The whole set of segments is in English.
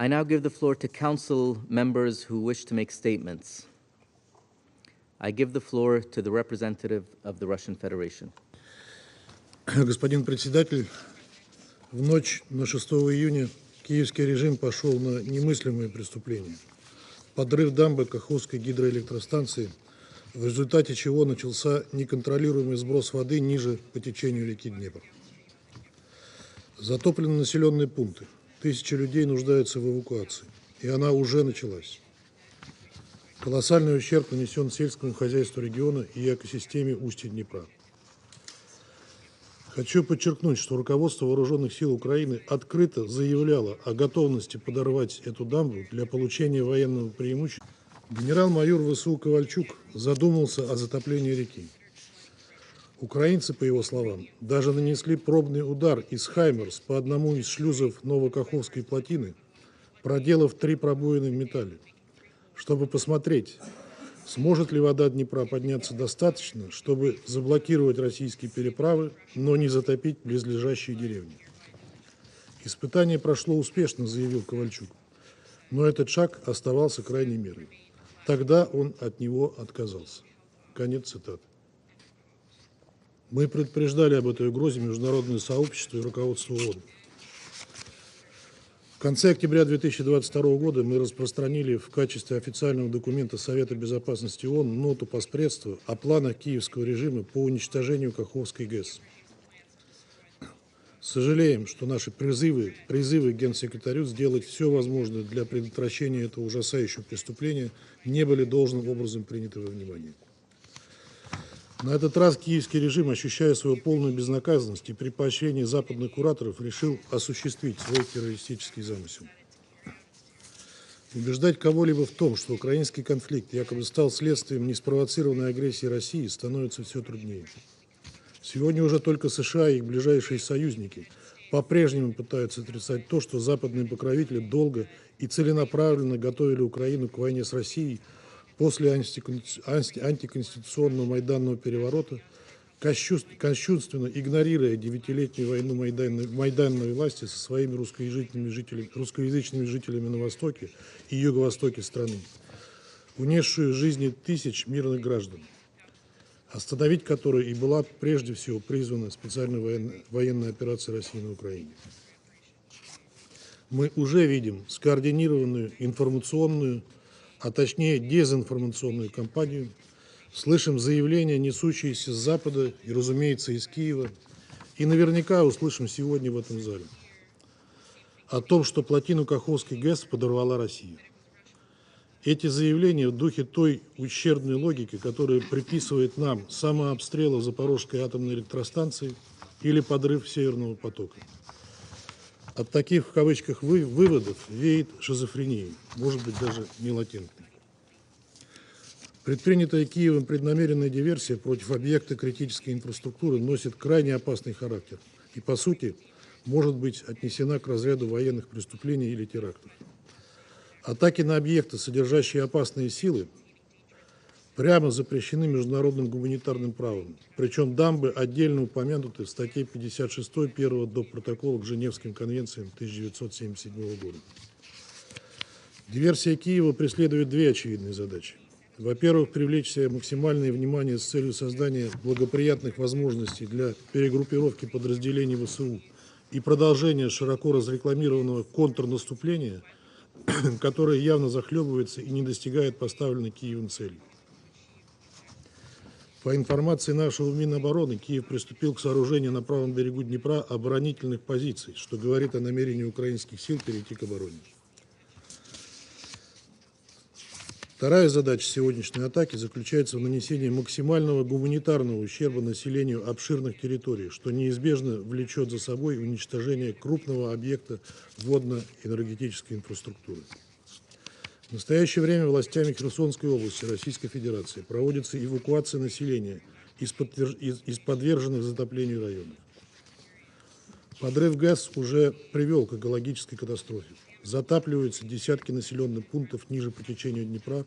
I now give the floor to council members who wish to make statements. I give the floor to the representative of the Russian Federation. Господин председатель, в ночь на 6 июня киевский режим пошел на немыслимые преступления. Подрыв дамбы Каховской гидроэлектростанции, в результате чего начался неконтролируемый сброс воды ниже по течению реки Днепр. Затоплены населенные пункты. Тысячи людей нуждаются в эвакуации, и она уже началась. Колоссальный ущерб нанесен сельскому хозяйству региона и экосистеме устья Днепра. Хочу подчеркнуть, что руководство Вооруженных сил Украины открыто заявляло о готовности подорвать эту дамбу для получения военного преимущества. Генерал-майор ВСУ Ковальчук задумался о затоплении реки. Украинцы, по его словам, даже нанесли пробный удар из «Хаймерс» по одному из шлюзов Новокаховской плотины, проделав 3 пробоины в металле, чтобы посмотреть, сможет ли вода Днепра подняться достаточно, чтобы заблокировать российские переправы, но не затопить близлежащие деревни. Испытание прошло успешно, заявил Ковальчук, но этот шаг оставался крайней мерой. Тогда он от него отказался. Конец цитаты. Мы предупреждали об этой угрозе международное сообщество и руководство ООН. В конце октября 2022 года мы распространили в качестве официального документа Совета Безопасности ООН ноту поспредства о планах киевского режима по уничтожению Каховской ГЭС. Сожалеем, что наши призывы к генсекретарю сделать все возможное для предотвращения этого ужасающего преступления не были должным образом приняты во внимание. На этот раз киевский режим, ощущая свою полную безнаказанность и при поощрении западных кураторов, решил осуществить свой террористический замысел. Убеждать кого-либо в том, что украинский конфликт якобы стал следствием неспровоцированной агрессии России, становится все труднее. Сегодня уже только США и их ближайшие союзники по-прежнему пытаются отрицать то, что западные покровители долго и целенаправленно готовили Украину к войне с Россией после антиконституционного майданного переворота, кощунственно игнорируя 9-летнюю войну майданной власти со своими русскоязычными жителями на востоке и юго-востоке страны, унесшую жизни тысяч мирных граждан, остановить которую и была прежде всего призвана специальная военная операция России на Украине. Мы уже видим скоординированную информационную, а точнее дезинформационную кампанию, слышим заявления, несущиеся с Запада и, разумеется, из Киева, и наверняка услышим сегодня в этом зале о том, что плотину Каховской ГЭС подорвала Россия. Эти заявления в духе той ущербной логики, которая приписывает нам самообстрелы Запорожской атомной электростанции или подрыв Северного потока. От таких, в кавычках, выводов веет шизофренией, может быть, даже не латентной. Предпринятая Киевом преднамеренная диверсия против объекта критической инфраструктуры носит крайне опасный характер и, по сути, может быть отнесена к разряду военных преступлений или терактов. Атаки на объекты, содержащие опасные силы, прямо запрещены международным гуманитарным правом. Причем дамбы отдельно упомянуты в статье 56 первого доп. Протокола к Женевским конвенциям 1977 года. Диверсия Киева преследует 2 очевидные задачи. Во-первых, привлечь себе максимальное внимание с целью создания благоприятных возможностей для перегруппировки подразделений ВСУ и продолжения широко разрекламированного контрнаступления, которое явно захлебывается и не достигает поставленной Киевом цели. По информации нашего Минобороны, Киев приступил к сооружению на правом берегу Днепра оборонительных позиций, что говорит о намерении украинских сил перейти к обороне. Вторая задача сегодняшней атаки заключается в нанесении максимального гуманитарного ущерба населению обширных территорий, что неизбежно влечет за собой уничтожение крупного объекта водно-энергетической инфраструктуры. В настоящее время властями Херсонской области Российской Федерации проводится эвакуация населения из подверженных затоплению районов. Подрыв ГЭС уже привел к экологической катастрофе. Затапливаются десятки населенных пунктов ниже по течению Днепра,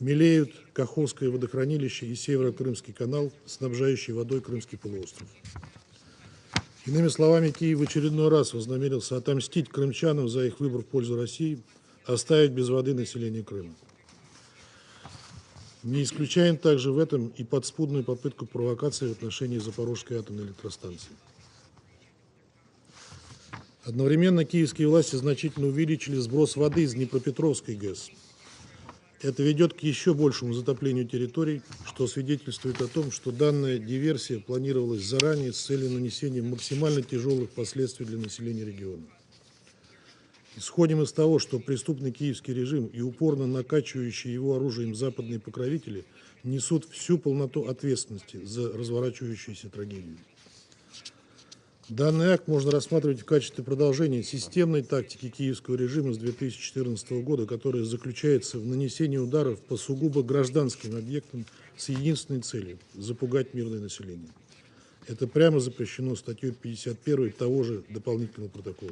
мелеют Каховское водохранилище и Северо-Крымский канал, снабжающий водой Крымский полуостров. Иными словами, Киев в очередной раз вознамерился отомстить крымчанам за их выбор в пользу России, оставить без воды население Крыма. Не исключаем также в этом и подспудную попытку провокации в отношении Запорожской атомной электростанции. Одновременно киевские власти значительно увеличили сброс воды из Днепропетровской ГЭС. Это ведет к еще большему затоплению территорий, что свидетельствует о том, что данная диверсия планировалась заранее с целью нанесения максимально тяжелых последствий для населения региона. Исходим из того, что преступный киевский режим и упорно накачивающие его оружием западные покровители несут всю полноту ответственности за разворачивающуюся трагедию. Данный акт можно рассматривать в качестве продолжения системной тактики киевского режима с 2014 года, которая заключается в нанесении ударов по сугубо гражданским объектам с единственной целью – запугать мирное население. Это прямо запрещено статьей 51 того же дополнительного протокола.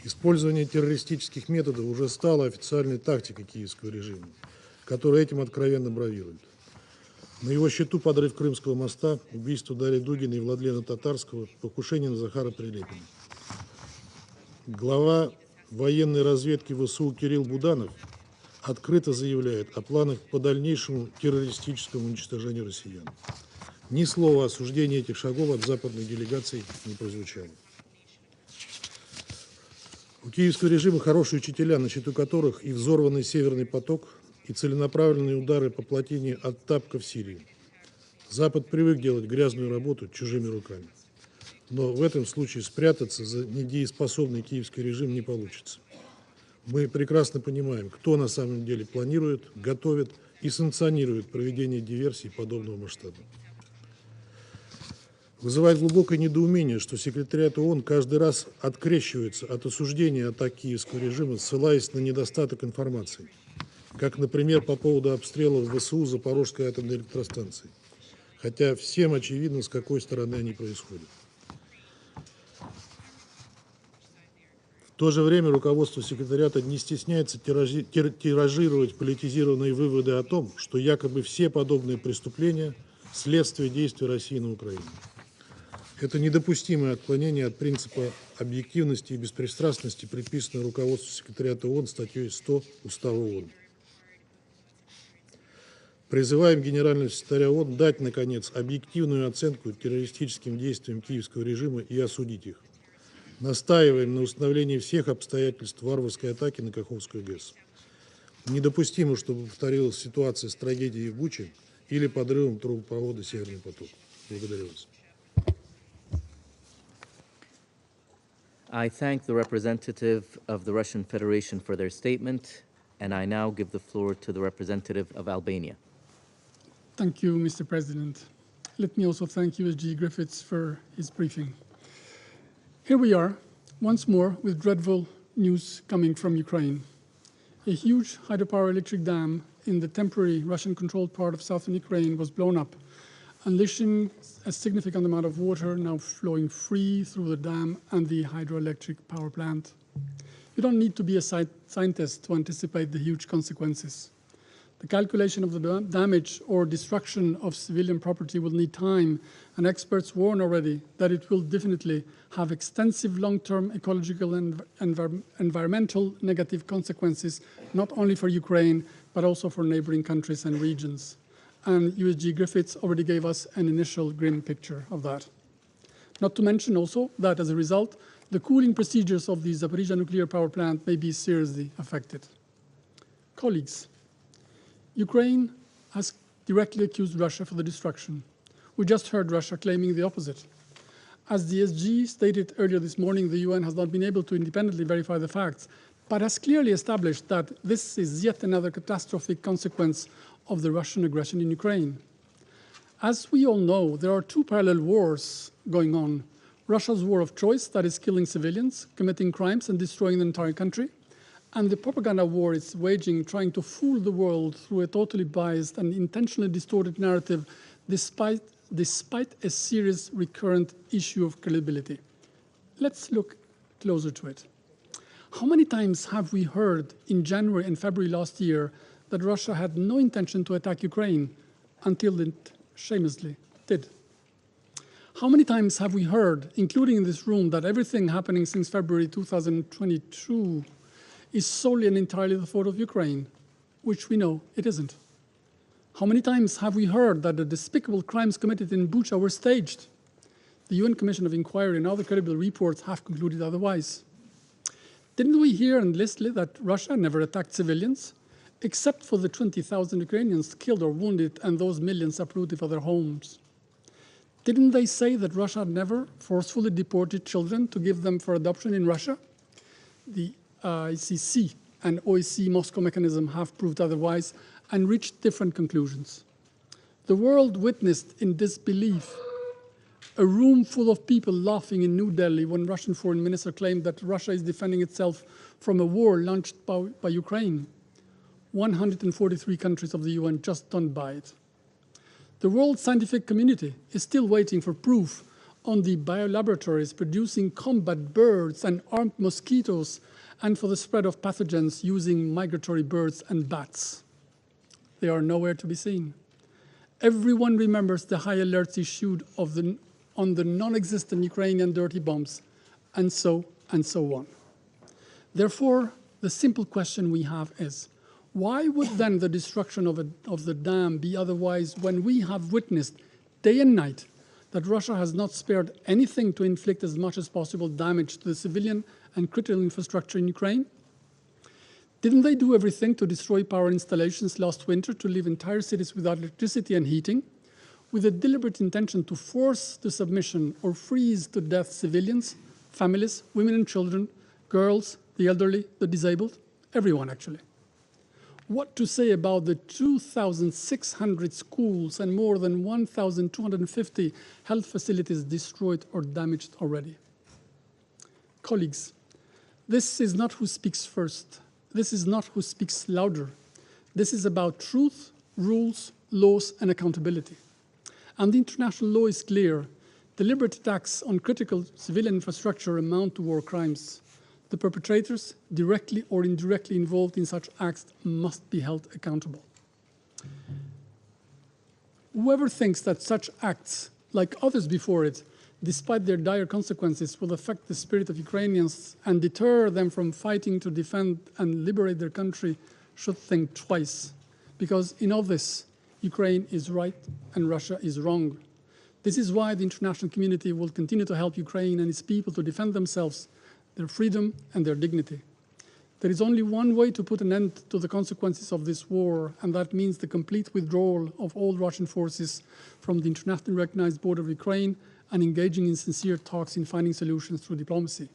Использование террористических методов уже стало официальной тактикой киевского режима, который этим откровенно бравирует. На его счету подрыв Крымского моста, убийство Дарьи Дугиной и Владлена Татарского, покушение на Захара Прилепина. Глава военной разведки ВСУ Кирилл Буданов открыто заявляет о планах по дальнейшему террористическому уничтожению россиян. Ни слова осуждения этих шагов от западных делегаций не прозвучало. У киевского режима хорошие учителя, на счету которых и взорванный Северный поток, и целенаправленные удары по плотине от Тапка в Сирии. Запад привык делать грязную работу чужими руками. Но в этом случае спрятаться за недееспособный киевский режим не получится. Мы прекрасно понимаем, кто на самом деле планирует, готовит и санкционирует проведение диверсий подобного масштаба. Вызывает глубокое недоумение, что секретариат ООН каждый раз открещивается от осуждения атак киевского режима, ссылаясь на недостаток информации. Как, например, по поводу обстрелов ВСУ Запорожской атомной электростанции. Хотя всем очевидно, с какой стороны они происходят. В то же время руководство секретариата не стесняется тиражировать политизированные выводы о том, что якобы все подобные преступления – следствие действий России на Украине. Это недопустимое отклонение от принципа объективности и беспристрастности, приписанное руководству секретариата ООН статьей 100 Устава ООН. Призываем генерального секретаря ООН дать, наконец, объективную оценку террористическим действиям киевского режима и осудить их. Настаиваем на установлении всех обстоятельств варварской атаки на Каховскую ГЭС. Недопустимо, чтобы повторилась ситуация с трагедией в Буче или подрывом трубопровода «Северный поток». Благодарю вас. I thank the representative of the Russian Federation for their statement, and I now give the floor to the representative of Albania. Thank you, Mr. President. Let me also thank USG Griffiths for his briefing. Here we are, once more, with dreadful news coming from Ukraine. A huge hydropower electric dam in the temporary Russian-controlled part of southern Ukraine was blown up, unleashing a significant amount of water now flowing free through the dam and the hydroelectric power plant. You don't need to be a scientist to anticipate the huge consequences. The calculation of the damage or destruction of civilian property will need time, and experts warn already that it will definitely have extensive long-term ecological and environmental negative consequences, not only for Ukraine, but also for neighboring countries and regions. And USG Griffiths already gave us an initial grim picture of that. Not to mention also that as a result, the cooling procedures of the Zaporizhzhia nuclear power plant may be seriously affected. Colleagues, Ukraine has directly accused Russia for the destruction. We just heard Russia claiming the opposite. As the SG stated earlier this morning, the UN has not been able to independently verify the facts, but has clearly established that this is yet another catastrophic consequence of the Russian aggression in Ukraine. As we all know, there are two parallel wars going on. Russia's war of choice, that is killing civilians, committing crimes and destroying the entire country, and the propaganda war it's waging, trying to fool the world through a totally biased and intentionally distorted narrative, despite a serious recurrent issue of credibility. Let's look closer to it. How many times have we heard in January and February last year that Russia had no intention to attack Ukraine until it shamelessly did? How many times have we heard, including in this room, that everything happening since February 2022 is solely and entirely the fault of Ukraine, which we know it isn't? How many times have we heard that the despicable crimes committed in Bucha were staged? The UN Commission of Inquiry and other credible reports have concluded otherwise. Didn't we hear and list that Russia never attacked civilians, except for the 20,000 Ukrainians killed or wounded and those millions uprooted for their homes? Didn't they say that Russia never forcefully deported children to give them for adoption in Russia? The ICC and OSCE Moscow mechanism have proved otherwise and reached different conclusions. The world witnessed in disbelief a room full of people laughing in New Delhi when Russian foreign minister claimed that Russia is defending itself from a war launched by Ukraine. 143 countries of the UN just don't buy it. The world scientific community is still waiting for proof on the biolaboratories producing combat birds and armed mosquitoes and for the spread of pathogens using migratory birds and bats. They are nowhere to be seen. Everyone remembers the high alerts issued on the non-existent Ukrainian dirty bombs, and so on. Therefore, the simple question we have is, why would then the destruction of the dam be otherwise when we have witnessed day and night that Russia has not spared anything to inflict as much as possible damage to the civilian and critical infrastructure in Ukraine? Didn't they do everything to destroy power installations last winter to leave entire cities without electricity and heating, with a deliberate intention to force to submission or freeze to death civilians, families, women and children, girls, the elderly, the disabled, everyone actually? What to say about the 2,600 schools and more than 1,250 health facilities destroyed or damaged already? Colleagues, this is not who speaks first. This is not who speaks louder. This is about truth, rules, laws, and accountability. And the international law is clear. Deliberate attacks on critical civilian infrastructure amount to war crimes. The perpetrators, directly or indirectly involved in such acts, must be held accountable. Whoever thinks that such acts, like others before it, despite their dire consequences, will affect the spirit of Ukrainians and deter them from fighting to defend and liberate their country should think twice. Because in all this, Ukraine is right and Russia is wrong. This is why the international community will continue to help Ukraine and its people to defend themselves, their freedom and their dignity. There is only one way to put an end to the consequences of this war, and that means the complete withdrawal of all Russian forces from the internationally recognized border of Ukraine and engaging in sincere talks in finding solutions through diplomacy.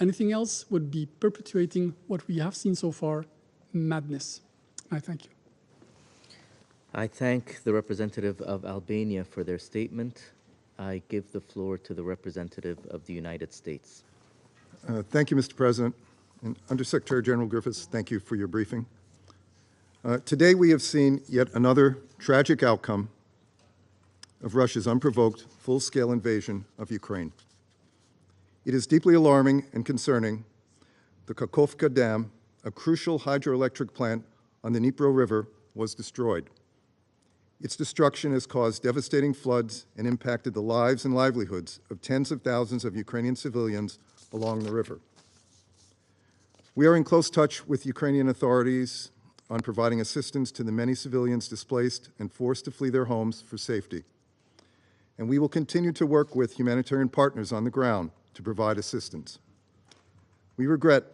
Anything else would be perpetuating what we have seen so far, madness. I thank you. I thank the representative of Albania for their statement. I give the floor to the representative of the United States. Thank you, Mr. President. And Undersecretary General Griffiths, thank you for your briefing. Today we have seen yet another tragic outcome of Russia's unprovoked, full-scale invasion of Ukraine. It is deeply alarming and concerning. The Kakhovka Dam, a crucial hydroelectric plant on the Dnipro River, was destroyed. Its destruction has caused devastating floods and impacted the lives and livelihoods of tens of thousands of Ukrainian civilians along the river. We are in close touch with Ukrainian authorities on providing assistance to the many civilians displaced and forced to flee their homes for safety. And we will continue to work with humanitarian partners on the ground to provide assistance. We regret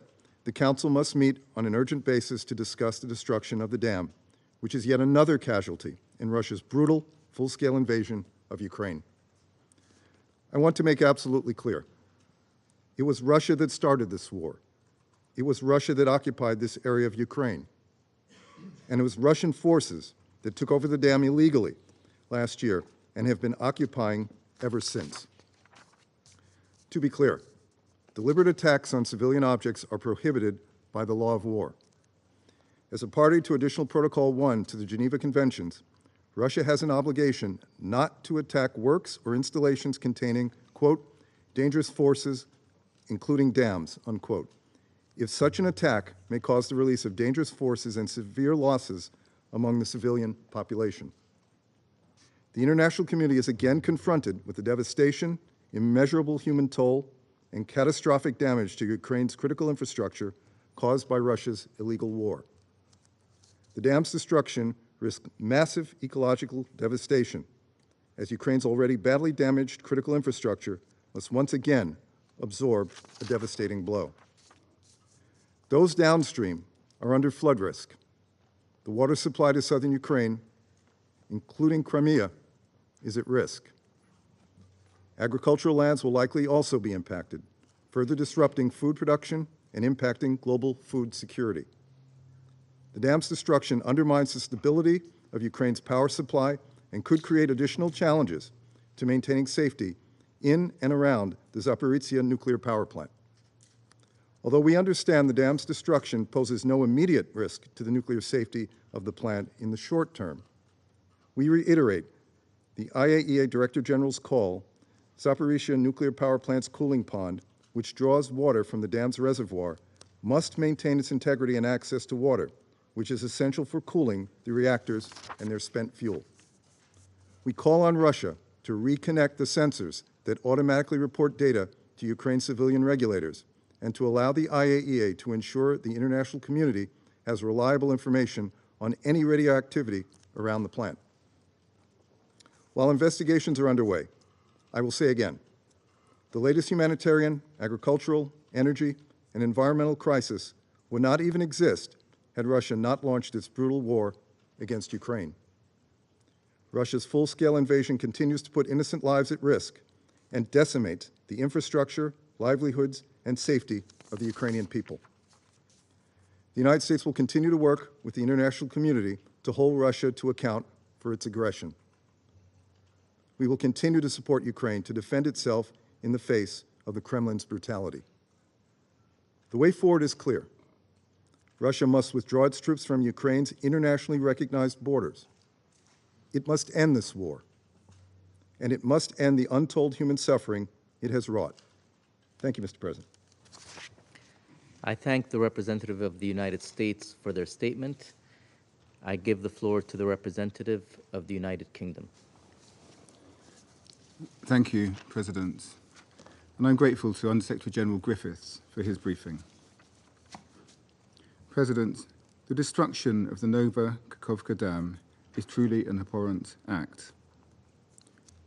the Council must meet on an urgent basis to discuss the destruction of the dam, which is yet another casualty in Russia's brutal, full-scale invasion of Ukraine. I want to make absolutely clear, it was Russia that started this war. It was Russia that occupied this area of Ukraine. And it was Russian forces that took over the dam illegally last year and have been occupying ever since. To be clear, deliberate attacks on civilian objects are prohibited by the law of war. As a party to Additional Protocol 1 to the Geneva Conventions, Russia has an obligation not to attack works or installations containing, quote, dangerous forces, including dams, unquote, if such an attack may cause the release of dangerous forces and severe losses among the civilian population. The international community is again confronted with the devastation, immeasurable human toll, and catastrophic damage to Ukraine's critical infrastructure caused by Russia's illegal war. The dam's destruction risks massive ecological devastation, as Ukraine's already badly damaged critical infrastructure must once again absorb a devastating blow. Those downstream are under flood risk. The water supply to southern Ukraine, including Crimea, is at risk. Agricultural lands will likely also be impacted, further disrupting food production and impacting global food security. The dam's destruction undermines the stability of Ukraine's power supply and could create additional challenges to maintaining safety in and around the Zaporizhzhia nuclear power plant. Although we understand the dam's destruction poses no immediate risk to the nuclear safety of the plant in the short term, we reiterate the IAEA Director General's call: Zaporizhzhia nuclear power plant's cooling pond, which draws water from the dam's reservoir, must maintain its integrity and access to water, which is essential for cooling the reactors and their spent fuel. We call on Russia to reconnect the sensors that automatically report data to Ukraine's civilian regulators and to allow the IAEA to ensure the international community has reliable information on any radioactivity around the plant. While investigations are underway, I will say again, the latest humanitarian, agricultural, energy, and environmental crisis would not even exist had Russia not launched its brutal war against Ukraine. Russia's full-scale invasion continues to put innocent lives at risk and decimates the infrastructure, livelihoods, and safety of the Ukrainian people. The United States will continue to work with the international community to hold Russia to account for its aggression. We will continue to support Ukraine to defend itself in the face of the Kremlin's brutality. The way forward is clear. Russia must withdraw its troops from Ukraine's internationally recognized borders. It must end this war, and it must end the untold human suffering it has wrought. Thank you, Mr. President. I thank the representative of the United States for their statement. I give the floor to the representative of the United Kingdom. Thank you, President. And I'm grateful to Undersecretary General Griffiths for his briefing. President, the destruction of the Nova Kakhovka Dam is truly an abhorrent act.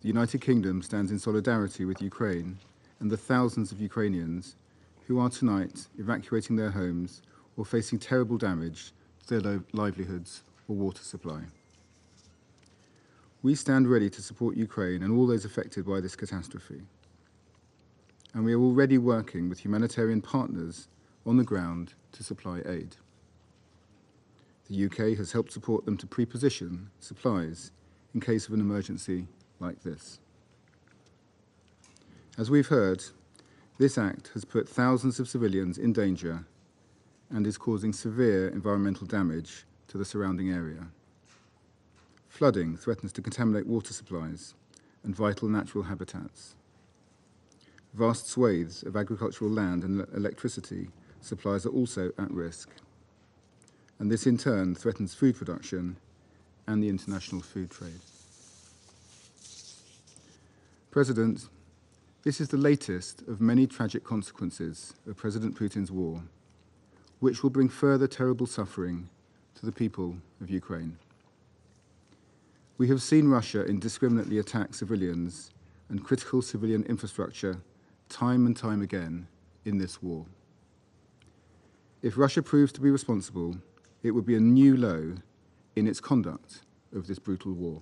The United Kingdom stands in solidarity with Ukraine and the thousands of Ukrainians who are tonight evacuating their homes or facing terrible damage to their livelihoods or water supply. We stand ready to support Ukraine and all those affected by this catastrophe. And we are already working with humanitarian partners on the ground to supply aid. The UK has helped support them to pre-position supplies in case of an emergency like this. As we've heard, this act has put thousands of civilians in danger and is causing severe environmental damage to the surrounding area. Flooding threatens to contaminate water supplies and vital natural habitats. Vast swathes of agricultural land and electricity supplies are also at risk. And this in turn threatens food production and the international food trade. President, this is the latest of many tragic consequences of President Putin's war, which will bring further terrible suffering to the people of Ukraine. We have seen Russia indiscriminately attack civilians and critical civilian infrastructure time and time again in this war. If Russia proves to be responsible, it would be a new low in its conduct of this brutal war.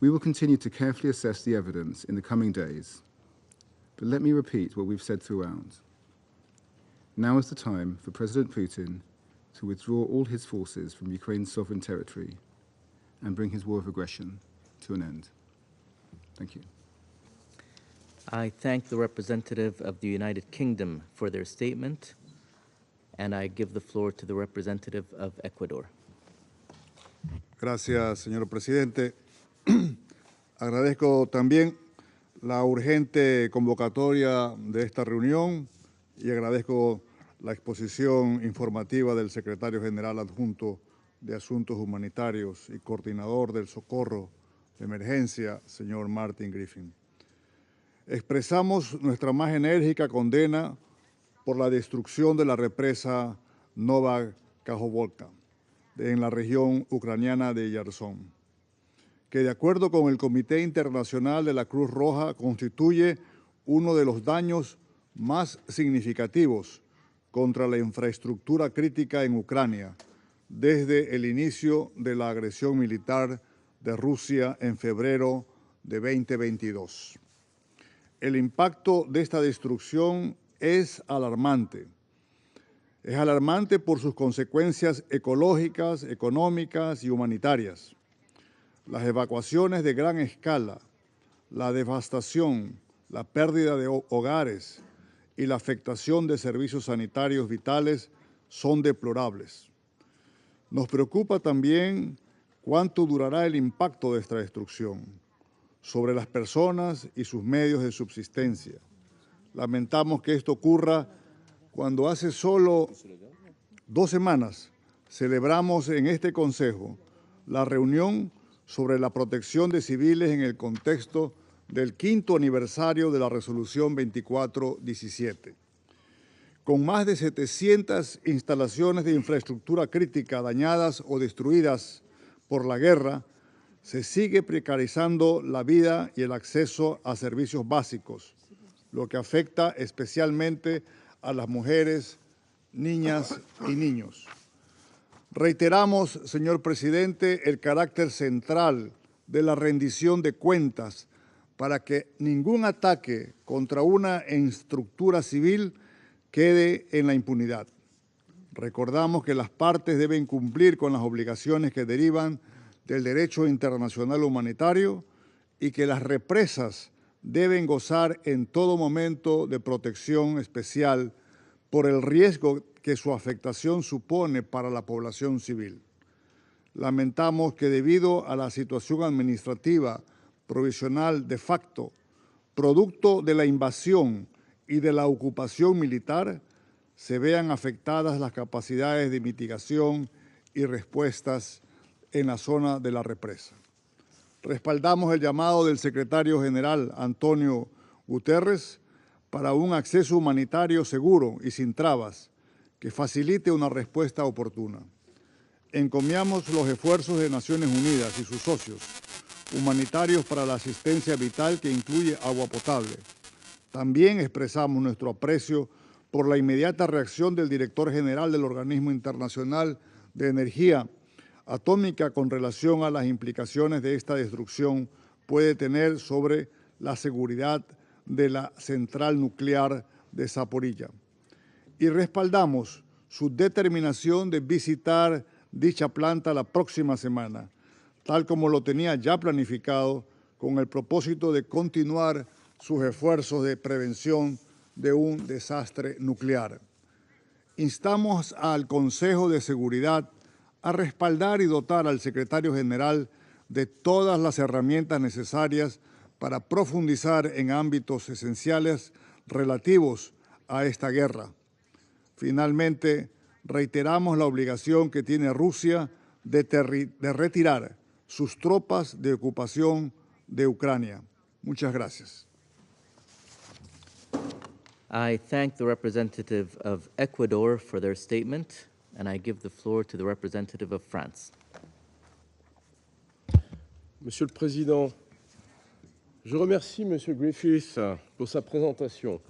We will continue to carefully assess the evidence in the coming days, but let me repeat what we've said throughout. Now is the time for President Putin to withdraw all his forces from Ukraine's sovereign territory and bring his war of aggression to an end. Thank you. I thank the representative of the United Kingdom for their statement, and I give the floor to the representative of Ecuador. Gracias, señor presidente. Agradezco también la urgente convocatoria de esta reunión y agradezco la exposición informativa del secretario general adjunto de Asuntos Humanitarios y coordinador del socorro de emergencia, señor Martin Griffin. Expresamos nuestra más enérgica condena por la destrucción de la represa Nova Kakhovka en la región ucraniana de Kherson, que de acuerdo con el Comité Internacional de la Cruz Roja constituye uno de los daños más significativos contra la infraestructura crítica en Ucrania desde el inicio de la agresión militar de Rusia en febrero de 2022. El impacto de esta destrucción es alarmante. Es alarmante por sus consecuencias ecológicas, económicas y humanitarias. Las evacuaciones de gran escala, la devastación, la pérdida de hogares y la afectación de servicios sanitarios vitales son deplorables. Nos preocupa también cuánto durará el impacto de esta destrucción sobre las personas y sus medios de subsistencia. Lamentamos que esto ocurra cuando hace solo 2 semanas celebramos en este Consejo la reunión sobre la protección de civiles en el contexto del 5º aniversario de la Resolución 2417. Con más de 700 instalaciones de infraestructura crítica dañadas o destruidas por la guerra, se sigue precarizando la vida y el acceso a servicios básicos, lo que afecta especialmente a las mujeres, niñas y niños. Reiteramos, señor presidente, el carácter central de la rendición de cuentas para que ningún ataque contra una estructura civil quede en la impunidad. Recordamos que las partes deben cumplir con las obligaciones que derivan del derecho internacional humanitario y que las represas deben gozar en todo momento de protección especial por el riesgo que su afectación supone para la población civil. Lamentamos que debido a la situación administrativa provisional de facto, producto de la invasión y de la ocupación militar, se vean afectadas las capacidades de mitigación y respuestas en la zona de la represa. Respaldamos el llamado del secretario general Antonio Guterres para un acceso humanitario seguro y sin trabas que facilite una respuesta oportuna. Encomiamos los esfuerzos de Naciones Unidas y sus socios humanitarios para la asistencia vital que incluye agua potable. También expresamos nuestro aprecio por la inmediata reacción del director general del Organismo Internacional de Energía Atómica con relación a las implicaciones de esta destrucción puede tener sobre la seguridad de la central nuclear de Zaporilla. Y respaldamos su determinación de visitar dicha planta la próxima semana, tal como lo tenía ya planificado, con el propósito de continuar sus esfuerzos de prevención de un desastre nuclear. Instamos al Consejo de Seguridad a respaldar y dotar al secretario general de todas las herramientas necesarias para profundizar en ámbitos esenciales relativos a esta guerra. Finalmente, reiteramos la obligación que tiene Rusia de retirar sus tropas de ocupación de Ucrania. Muchas gracias. I thank the representative of Ecuador for their statement, and I give the floor to the representative of France. Monsieur le Président, je remercie Monsieur Griffith pour sa présentation.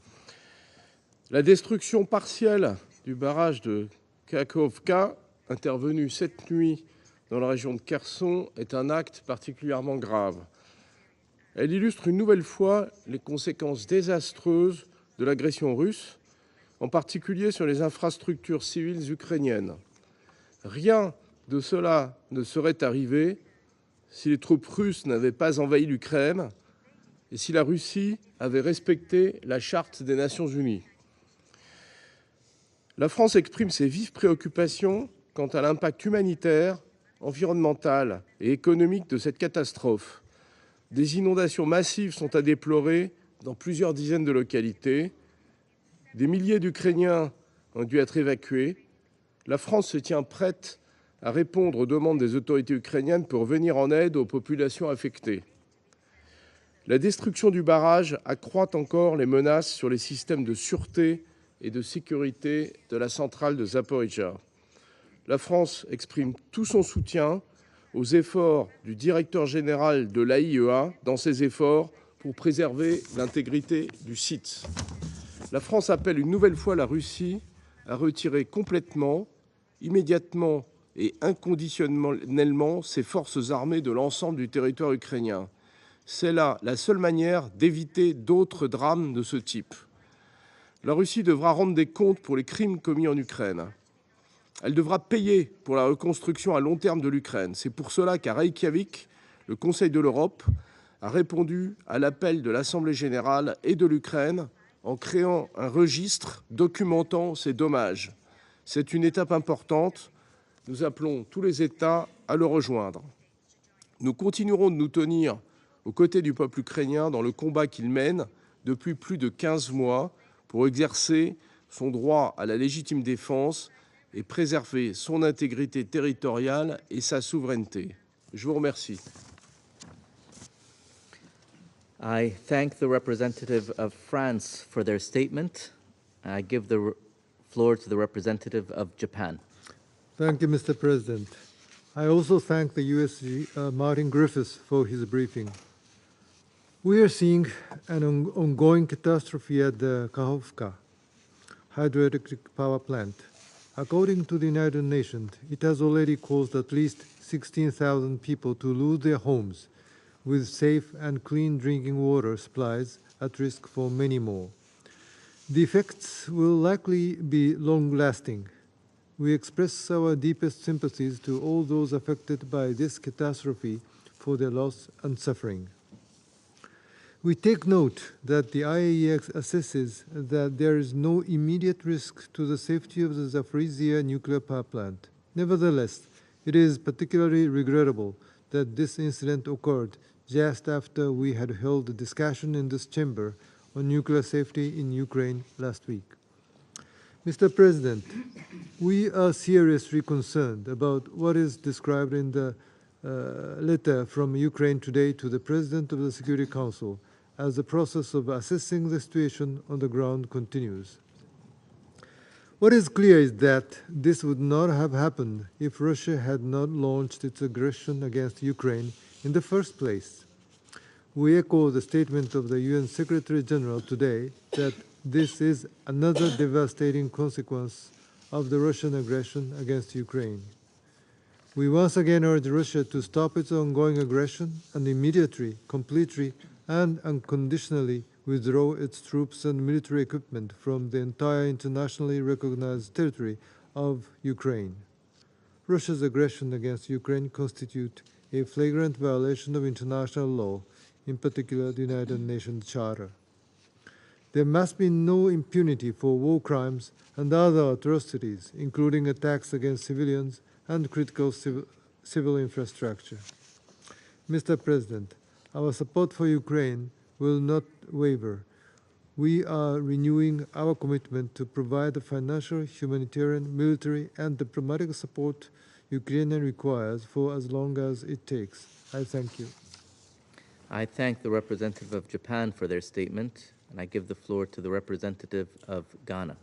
La destruction partielle du barrage de Kakhovka, intervenu cette nuit dans la région de Kherson, est un acte particulièrement grave. Elle illustre une nouvelle fois les conséquences désastreuses de l'agression russe, en particulier sur les infrastructures civiles ukrainiennes. Rien de cela ne serait arrivé si les troupes russes n'avaient pas envahi l'Ukraine et si la Russie avait respecté la Charte des Nations Unies. La France exprime ses vives préoccupations quant à l'impact humanitaire, environnemental et économique de cette catastrophe. Des inondations massives sont à déplorer dans plusieurs dizaines de localités. Des milliers d'Ukrainiens ont dû être évacués. La France se tient prête à répondre aux demandes des autorités ukrainiennes pour venir en aide aux populations affectées. La destruction du barrage accroît encore les menaces sur les systèmes de sûreté et de sécurité de la centrale de Zaporijia. La France exprime tout son soutien aux efforts du directeur général de l'AIEA dans ses efforts pour préserver l'intégrité du site. La France appelle une nouvelle fois la Russie à retirer complètement, immédiatement et inconditionnellement ses forces armées de l'ensemble du territoire ukrainien. C'est là la seule manière d'éviter d'autres drames de ce type. La Russie devra rendre des comptes pour les crimes commis en Ukraine. Elle devra payer pour la reconstruction à long terme de l'Ukraine. C'est pour cela qu'à Reykjavik, le Conseil de l'Europe a répondu à l'appel de l'Assemblée générale et de l'Ukraine en créant un registre documentant ces dommages. C'est une étape importante. Nous appelons tous les États à le rejoindre. Nous continuerons de nous tenir aux côtés du peuple ukrainien dans le combat qu'il mène depuis plus de 15 mois pour exercer son droit à la légitime défense et préserver son intégrité territoriale et sa souveraineté. Je vous remercie. I thank the representative of France for their statement. I give the floor to the representative of Japan. Thank you, Mr. President. I also thank the USG Martin Griffiths for his briefing. We are seeing an ongoing catastrophe at the Kachowka hydroelectric power plant. According to the United Nations, it has already caused at least 16,000 people to lose their homes, with safe and clean drinking water supplies at risk for many more. The effects will likely be long-lasting. We express our deepest sympathies to all those affected by this catastrophe for their loss and suffering. We take note that the IAEA assesses that there is no immediate risk to the safety of the Zaporizhzhia nuclear power plant. Nevertheless, it is particularly regrettable that this incident occurred just after we had held a discussion in this chamber on nuclear safety in Ukraine last week. Mr. President, we are seriously concerned about what is described in the letter from Ukraine today to the President of the Security Council as the process of assessing the situation on the ground continues. What is clear is that this would not have happened if Russia had not launched its aggression against Ukraine in the first place. We echo the statement of the UN Secretary General today that this is another devastating consequence of the Russian aggression against Ukraine. We once again urge Russia to stop its ongoing aggression and immediately, completely, and unconditionally withdraw its troops and military equipment from the entire internationally recognized territory of Ukraine. Russia's aggression against Ukraine constitutes a flagrant violation of international law, in particular the United Nations Charter. There must be no impunity for war crimes and other atrocities, including attacks against civilians and critical civil infrastructure. Mr. President, our support for Ukraine will not waver. We are renewing our commitment to provide the financial, humanitarian, military, and diplomatic support Ukraine requires for as long as it takes. I thank you. I thank the representative of Japan for their statement, and I give the floor to the representative of Ghana.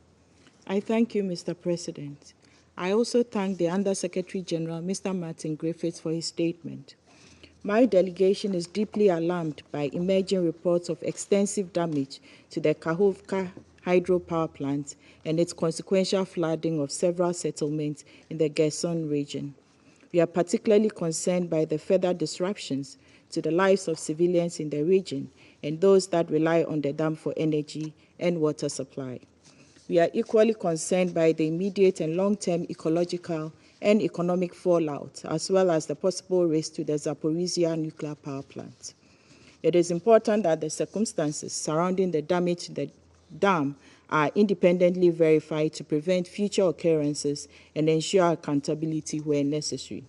I thank you, Mr. President. I also thank the Under-Secretary General, Mr. Martin Griffiths, for his statement. My delegation is deeply alarmed by emerging reports of extensive damage to the Kachowka hydropower plant and its consequential flooding of several settlements in the Kherson region. We are particularly concerned by the further disruptions to the lives of civilians in the region and those that rely on the dam for energy and water supply. We are equally concerned by the immediate and long-term ecological and economic fallout, as well as the possible risk to the Zaporizhzhia nuclear power plant. It is important that the circumstances surrounding the damage to the dam are independently verified to prevent future occurrences and ensure accountability where necessary.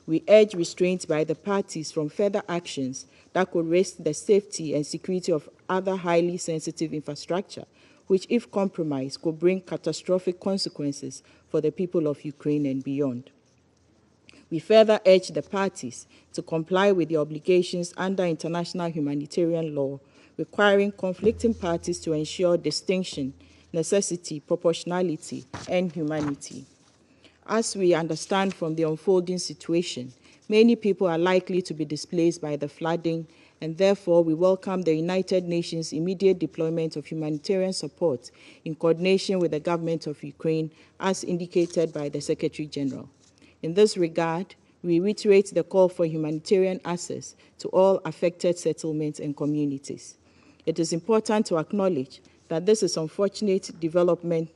We urge restraint by the parties from further actions that could risk the safety and security of other highly sensitive infrastructure, which, if compromised, could bring catastrophic consequences for the people of Ukraine and beyond. We further urge the parties to comply with the obligations under international humanitarian law, requiring conflicting parties to ensure distinction, necessity, proportionality, and humanity. As we understand from the unfolding situation, many people are likely to be displaced by the flooding, and therefore we welcome the United Nations' immediate deployment of humanitarian support in coordination with the government of Ukraine, as indicated by the Secretary General. In this regard, we reiterate the call for humanitarian access to all affected settlements and communities. It is important to acknowledge that this unfortunate development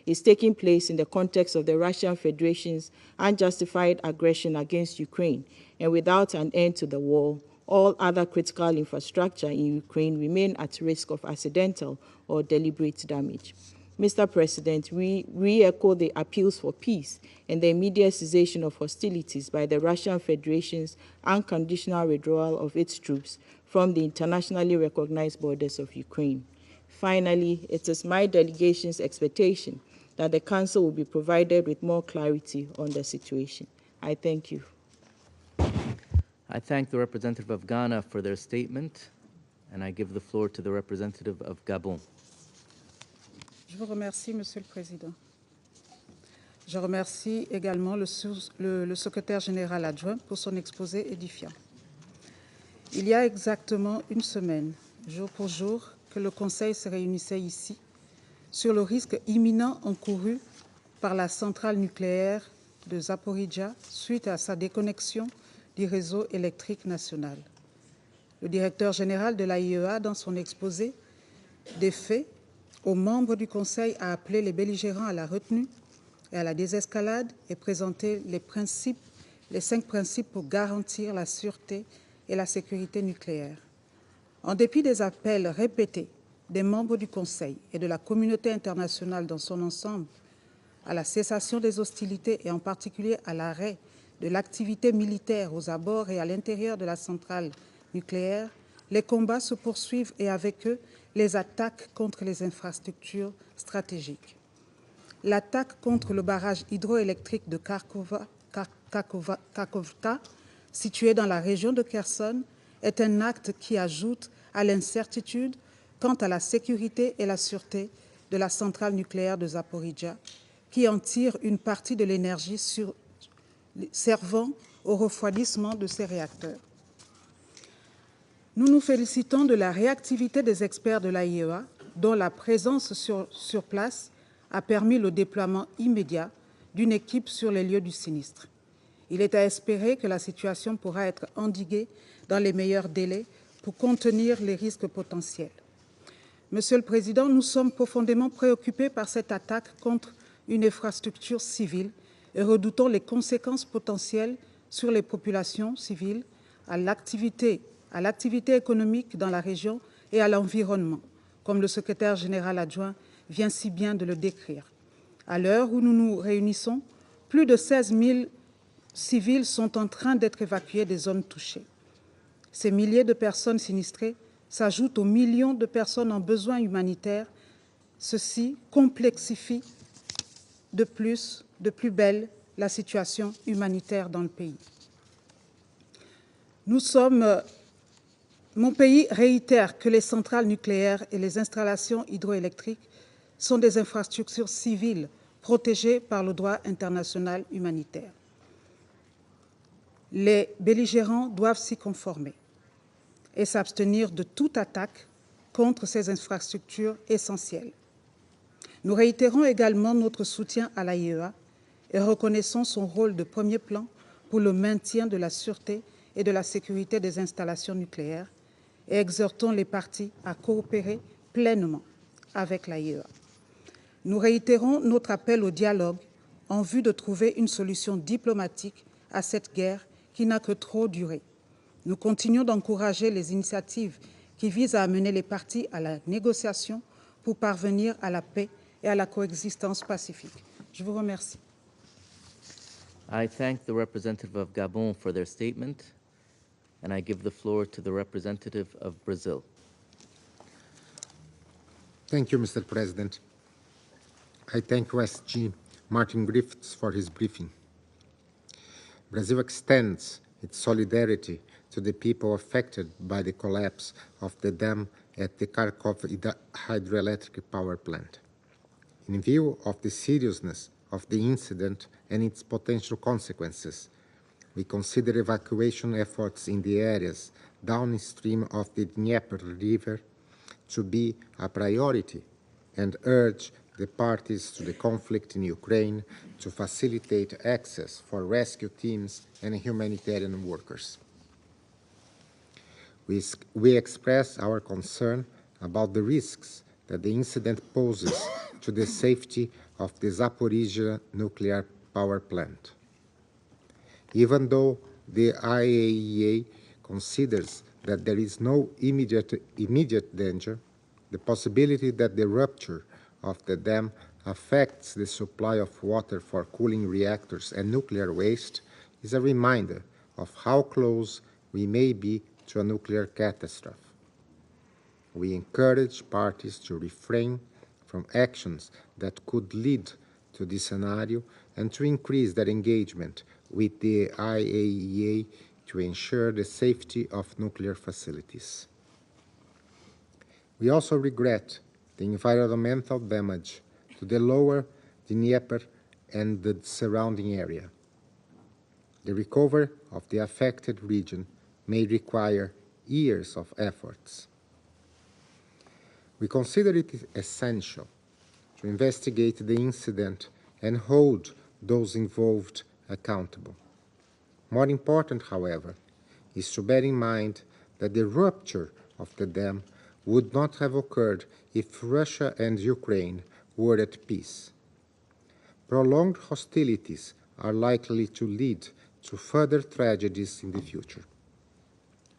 is taking place in the context of the Russian Federation's unjustified aggression against Ukraine, and without an end to the war, all other critical infrastructure in Ukraine remain at risk of accidental or deliberate damage. Mr. President, we re-echo the appeals for peace and the immediate cessation of hostilities by the Russian Federation's unconditional withdrawal of its troops from the internationally recognized borders of Ukraine. Finally, it is my delegation's expectation that the Council will be provided with more clarity on the situation. I thank you. I thank the representative of Ghana for their statement, and I give the floor to the representative of Gabon. Je vous remercie, Monsieur le Président. Je remercie également le secrétaire général adjoint pour son exposé édifiant. Il y a exactement une semaine, jour pour jour, que le Conseil se réunissait ici sur le risque imminent encouru par la centrale nucléaire de Zaporijia suite à sa déconnexion du réseau électrique national. Le directeur général de l'AIEA, dans son exposé des faits, aux membres du Conseil, a appelé les belligérants à la retenue et à la désescalade et présenté les 5 principes pour garantir la sûreté et la sécurité nucléaire. En dépit des appels répétés des membres du Conseil et de la communauté internationale dans son ensemble à la cessation des hostilités et en particulier à l'arrêt de l'activité militaire aux abords et à l'intérieur de la centrale nucléaire, les combats se poursuivent et avec eux les attaques contre les infrastructures stratégiques. L'attaque contre le barrage hydroélectrique de Kakhovka, situé dans la région de Kherson, est un acte qui ajoute à l'incertitude quant à la sécurité et la sûreté de la centrale nucléaire de Zaporijia, qui en tire une partie de l'énergie servant au refroidissement de ses réacteurs. Nous nous félicitons de la réactivité des experts de l'AIEA, dont la présence sur place a permis le déploiement immédiat d'une équipe sur les lieux du sinistre. Il est à espérer que la situation pourra être endiguée dans les meilleurs délais pour contenir les risques potentiels. Monsieur le Président, nous sommes profondément préoccupés par cette attaque contre une infrastructure civile et redoutons les conséquences potentielles sur les populations civiles, à l'activité économique dans la région et à l'environnement, comme le secrétaire général adjoint vient si bien de le décrire. À l'heure où nous nous réunissons, plus de 16 000 civils sont en train d'être évacués des zones touchées. Ces milliers de personnes sinistrées s'ajoutent aux millions de personnes en besoin humanitaire. Ceci complexifie de plus belle la situation humanitaire dans le pays. Mon pays réitère que les centrales nucléaires et les installations hydroélectriques sont des infrastructures civiles protégées par le droit international humanitaire. Les belligérants doivent s'y conformer et s'abstenir de toute attaque contre ces infrastructures essentielles. Nous réitérons également notre soutien à l'AIEA et reconnaissons son rôle de premier plan pour le maintien de la sûreté et de la sécurité des installations nucléaires et exhortons les parties à coopérer pleinement avec l'AIEA. Nous réitérons notre appel au dialogue en vue de trouver une solution diplomatique à cette guerre qui n'a que trop duré. Nous continuons d'encourager les initiatives qui visent à amener les parties à la négociation pour parvenir à la paix et à la coexistence pacifique. Je vous remercie. I thank the representative of Gabon for their statement, and I give the floor to the representative of Brazil. Thank you, Mr. President. I thank OSG Martin Griffiths for his briefing. Brazil extends its solidarity to the people affected by the collapse of the dam at the Kharkov hydroelectric power plant. In view of the seriousness of the incident and its potential consequences, we consider evacuation efforts in the areas downstream of the Dnieper River to be a priority and urge the parties to the conflict in Ukraine to facilitate access for rescue teams and humanitarian workers. We express our concern about the risks that the incident poses to the safety of the Zaporizhzhia nuclear power plant. Even though the IAEA considers that there is no immediate danger, the possibility that the rupture of the dam affects the supply of water for cooling reactors and nuclear waste is a reminder of how close we may be to a nuclear catastrophe. We encourage parties to refrain from actions that could lead to this scenario and to increase their engagement with the IAEA to ensure the safety of nuclear facilities. We also regret the environmental damage to the lower Dnieper and the surrounding area. The recovery of the affected region may require years of efforts. We consider it essential to investigate the incident and hold those involved accountable. More important, however, is to bear in mind that the rupture of the dam would not have occurred if Russia and Ukraine were at peace. Prolonged hostilities are likely to lead to further tragedies in the future.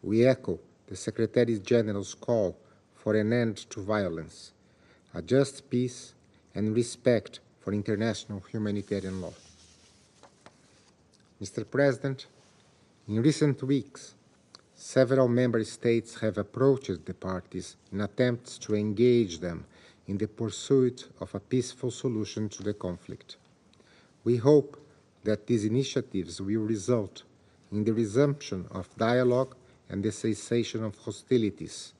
We echo the Secretary General's call for an end to violence, a just peace, and respect for international humanitarian law. Mr. President, in recent weeks, several member states have approached the parties in attempts to engage them in the pursuit of a peaceful solution to the conflict. We hope that these initiatives will result in the resumption of dialogue and the cessation of hostilities,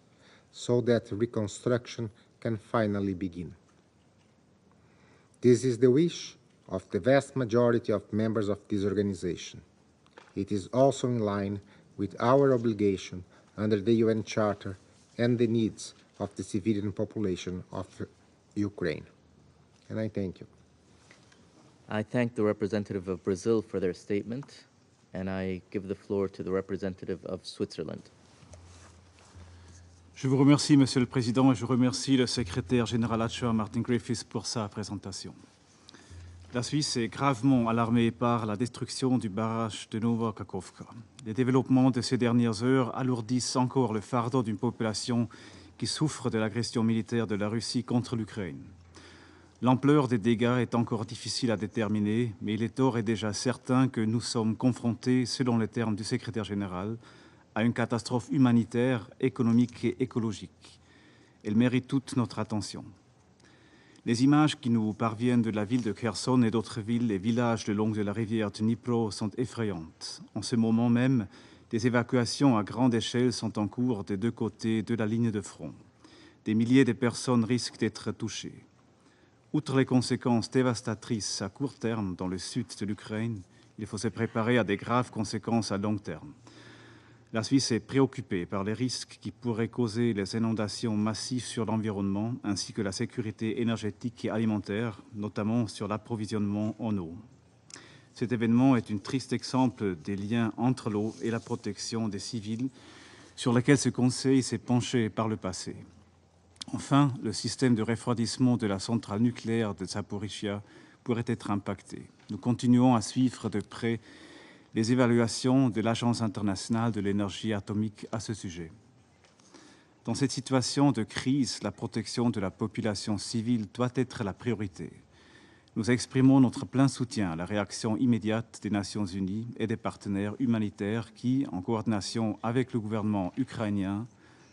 so that reconstruction can finally begin. This is the wish of the vast majority of members of this organization. It is also in line with our obligation under the UN Charter and the needs of the civilian population of Ukraine. And I thank you. I thank the representative of Brazil for their statement, and I give the floor to the representative of Switzerland. Je vous remercie, Monsieur le Président, et je remercie le secrétaire général adjoint Martin Griffiths pour sa présentation. La Suisse est gravement alarmée par la destruction du barrage de Nova Kakhovka. Les développements de ces dernières heures alourdissent encore le fardeau d'une population qui souffre de l'agression militaire de la Russie contre l'Ukraine. L'ampleur des dégâts est encore difficile à déterminer, mais il est d'ores et déjà certain que nous sommes confrontés, selon les termes du secrétaire général, à une catastrophe humanitaire, économique et écologique. Elle mérite toute notre attention. Les images qui nous parviennent de la ville de Kherson et d'autres villes et villages le long de la rivière Dnipro sont effrayantes. En ce moment même, des évacuations à grande échelle sont en cours des deux côtés de la ligne de front. Des milliers de personnes risquent d'être touchées. Outre les conséquences dévastatrices à court terme dans le sud de l'Ukraine, il faut se préparer à des graves conséquences à long terme. La Suisse est préoccupée par les risques qui pourraient causer les inondations massives sur l'environnement ainsi que la sécurité énergétique et alimentaire, notamment sur l'approvisionnement en eau. Cet événement est un triste exemple des liens entre l'eau et la protection des civils sur lesquels ce Conseil s'est penché par le passé. Enfin, le système de refroidissement de la centrale nucléaire de Zaporizhzhia pourrait être impacté. Nous continuons à suivre de près les évaluations de l'Agence internationale de l'énergie atomique à ce sujet. Dans cette situation de crise, la protection de la population civile doit être la priorité. Nous exprimons notre plein soutien à la réaction immédiate des Nations Unies et des partenaires humanitaires qui, en coordination avec le gouvernement ukrainien,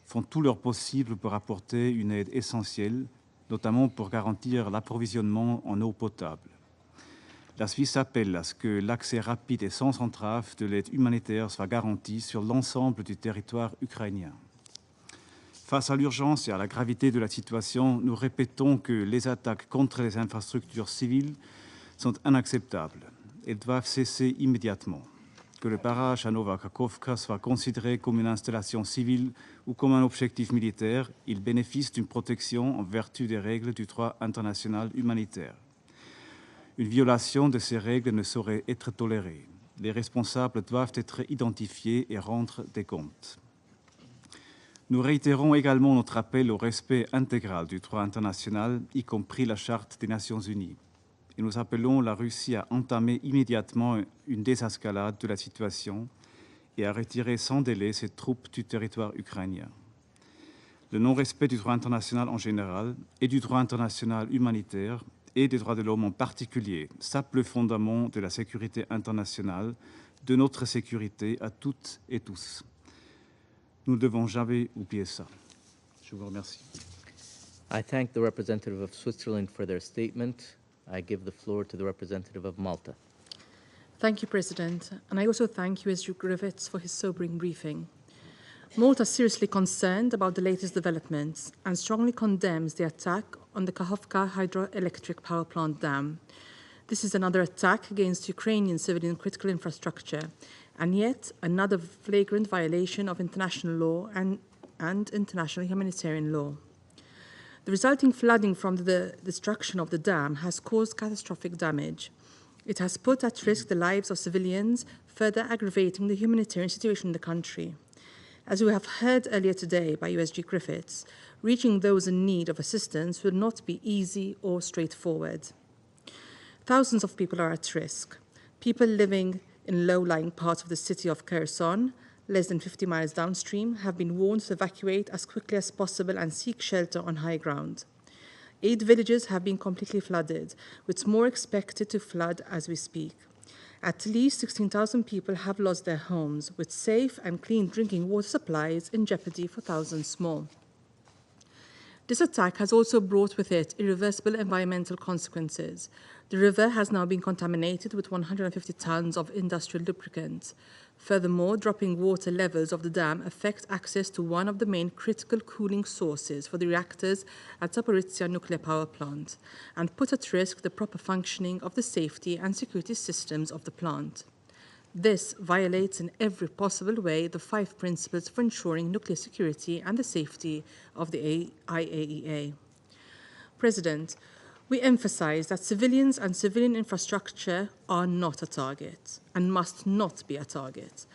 font tout leur possible pour apporter une aide essentielle, notamment pour garantir l'approvisionnement en eau potable. La Suisse appelle à ce que l'accès rapide et sans entrave de l'aide humanitaire soit garanti sur l'ensemble du territoire ukrainien. Face à l'urgence et à la gravité de la situation, nous répétons que les attaques contre les infrastructures civiles sont inacceptables. Elles doivent cesser immédiatement. Que le barrage à Nova Kakhovka soit considéré comme une installation civile ou comme un objectif militaire, il bénéficie d'une protection en vertu des règles du droit international humanitaire. Une violation de ces règles ne saurait être tolérée. Les responsables doivent être identifiés et rendre des comptes. Nous réitérons également notre appel au respect intégral du droit international, y compris la Charte des Nations Unies. Et nous appelons la Russie à entamer immédiatement une désescalade de la situation et à retirer sans délai ses troupes du territoire ukrainien. Le non-respect du droit international en général et du droit international humanitaire et des droits de l'homme en particulier sape le fondement de la sécurité internationale, de notre sécurité à toutes et tous. Nous ne devons jamais oublier ça. Je vous remercie. I thank the representative of Switzerland for their statement. I give the floor to the representative of Malta. Thank you, President, and I also thank USG Griffiths for his sobering briefing. Malta is seriously concerned about the latest developments and strongly condemns the attack on the Kakhovka hydroelectric power plant dam. This is another attack against Ukrainian civilian critical infrastructure, and yet another flagrant violation of international law and international humanitarian law. The resulting flooding from the destruction of the dam has caused catastrophic damage. It has put at risk the lives of civilians, further aggravating the humanitarian situation in the country. As we have heard earlier today by USG Griffiths, reaching those in need of assistance will not be easy or straightforward. Thousands of people are at risk. People living in low-lying parts of the city of Kherson, less than 50 miles downstream, have been warned to evacuate as quickly as possible and seek shelter on high ground. 8 villages have been completely flooded, with more expected to flood as we speak. At least 16,000 people have lost their homes, with safe and clean drinking water supplies in jeopardy for thousands more. This attack has also brought with it irreversible environmental consequences. The river has now been contaminated with 150 tons of industrial lubricant. Furthermore, dropping water levels of the dam affect access to one of the main critical cooling sources for the reactors at Zaporizhzhia nuclear power plant and put at risk the proper functioning of the safety and security systems of the plant. This violates in every possible way the 5 principles for ensuring nuclear security and the safety of the IAEA. President, we emphasize that civilians and civilian infrastructure are not a target and must not be a target.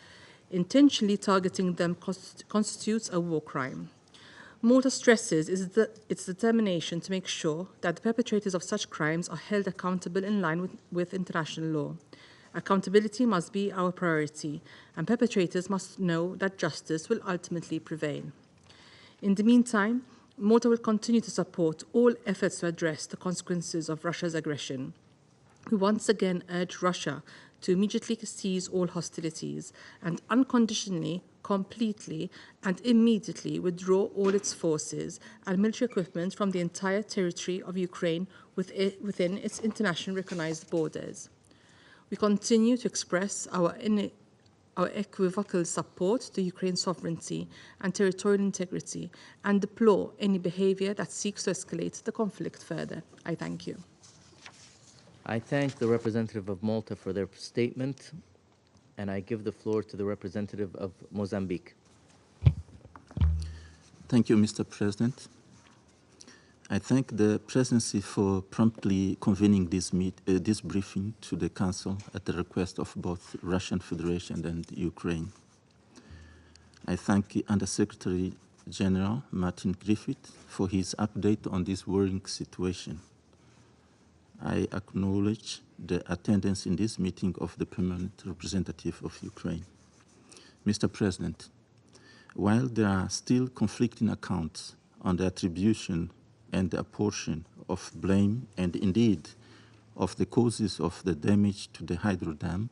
Intentionally targeting them constitutes a war crime. Malta stresses its determination to make sure that the perpetrators of such crimes are held accountable in line with international law. Accountability must be our priority, and perpetrators must know that justice will ultimately prevail. In the meantime, Malta will continue to support all efforts to address the consequences of Russia's aggression. We once again urge Russia to immediately cease all hostilities and unconditionally, completely, and immediately withdraw all its forces and military equipment from the entire territory of Ukraine within its internationally recognized borders. We continue to express our equivocal support to Ukraine's sovereignty and territorial integrity and deplore any behavior that seeks to escalate the conflict further. I thank you. I thank the representative of Malta for their statement, and I give the floor to the representative of Mozambique. Thank you, Mr. President. I thank the presidency for promptly convening this briefing to the Council at the request of both Russian Federation and Ukraine. I thank the Undersecretary General Martin Griffiths for his update on this worrying situation. I acknowledge the attendance in this meeting of the permanent representative of Ukraine. Mr. President, while there are still conflicting accounts on the attribution and the apportion of blame and indeed of the causes of the damage to the hydro dam,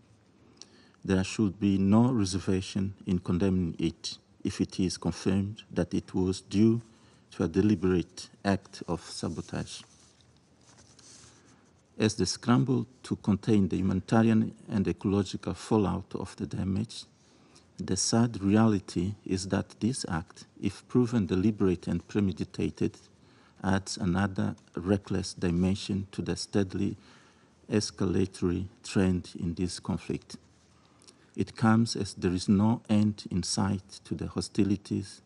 there should be no reservation in condemning it if it is confirmed that it was due to a deliberate act of sabotage. As the scramble to contain the humanitarian and ecological fallout of the damage, the sad reality is that this act, if proven deliberate and premeditated, adds another reckless dimension to the steadily escalatory trend in this conflict. It comes as there is no end in sight to the hostilities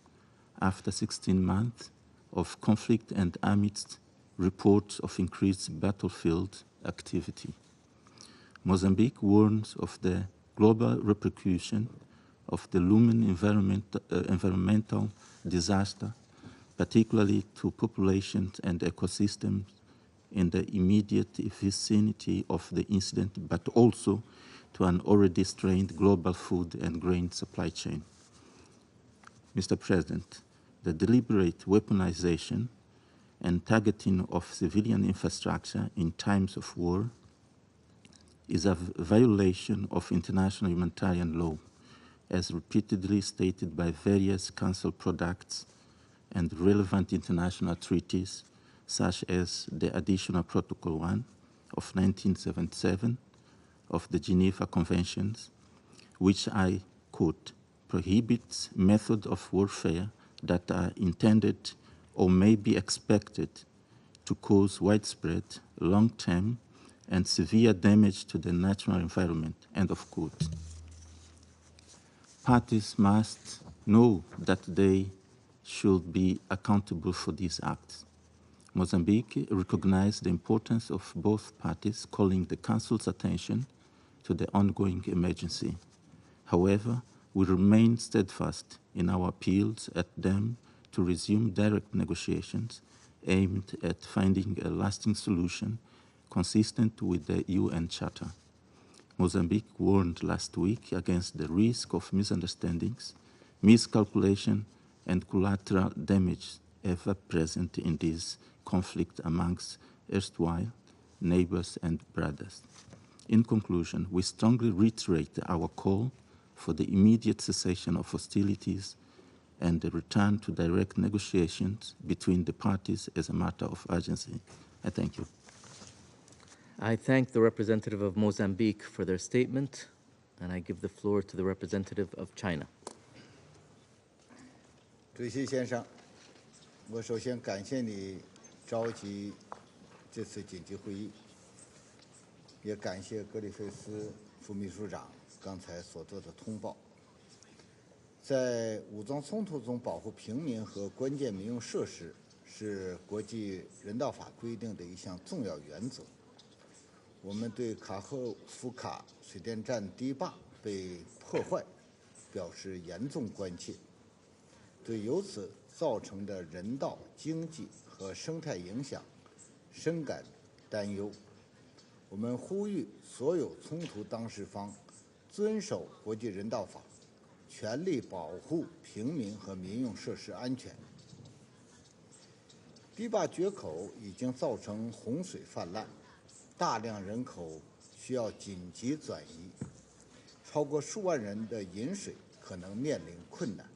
after 16 months of conflict and amidst reports of increased battlefield activity. Mozambique warns of the global repercussion of the looming environmental disaster, particularly to populations and ecosystems in the immediate vicinity of the incident, but also to an already strained global food and grain supply chain. Mr. President, the deliberate weaponization and targeting of civilian infrastructure in times of war is a violation of international humanitarian law, as repeatedly stated by various Council products and relevant international treaties, such as the Additional Protocol 1 of 1977 of the Geneva Conventions, which I quote, prohibits methods of warfare that are intended or may be expected to cause widespread, long-term, and severe damage to the natural environment, end of quote. Parties must know that they should be accountable for these acts. Mozambique recognized the importance of both parties, calling the Council's attention to the ongoing emergency. However, we remain steadfast in our appeals at them to resume direct negotiations aimed at finding a lasting solution consistent with the UN Charter. Mozambique warned last week against the risk of misunderstandings, miscalculation, and collateral damage ever present in this conflict amongst erstwhile neighbors and brothers. In conclusion, we strongly reiterate our call for the immediate cessation of hostilities and the return to direct negotiations between the parties as a matter of urgency. I thank you. I thank the representative of Mozambique for their statement, and I give the floor to the representative of China. 主席先生，我首先感谢你召集这次紧急会议，也感谢格里菲斯副秘书长刚才所做的通报。在武装冲突中保护平民和关键民用设施是国际人道法规定的一项重要原则。我们对卡赫夫卡水电站堤坝被破坏表示严重关切，对由此造成的人道、经济和生态影响深感担忧。我们呼吁所有冲突当事方遵守国际人道法，全力保护平民和民用设施安全。堤坝决口已经造成洪水泛滥，大量人口需要紧急转移，超过数万人的饮水可能面临困难。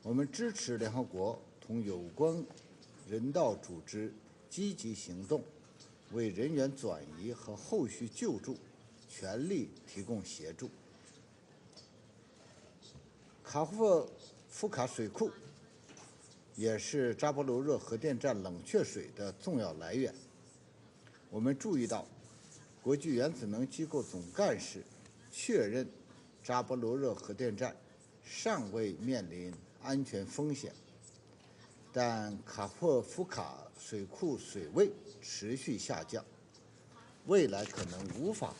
我们支持联合国同有关人道组织积极行动，为人员转移和后续救助全力提供协助。卡赫夫卡水库也是扎波罗热核电站冷却水的重要来源。我们注意到，国际原子能机构总干事确认，扎波罗热核电站尚未面临安全风险，但卡赫夫卡水库水位持续下降，未来可能无法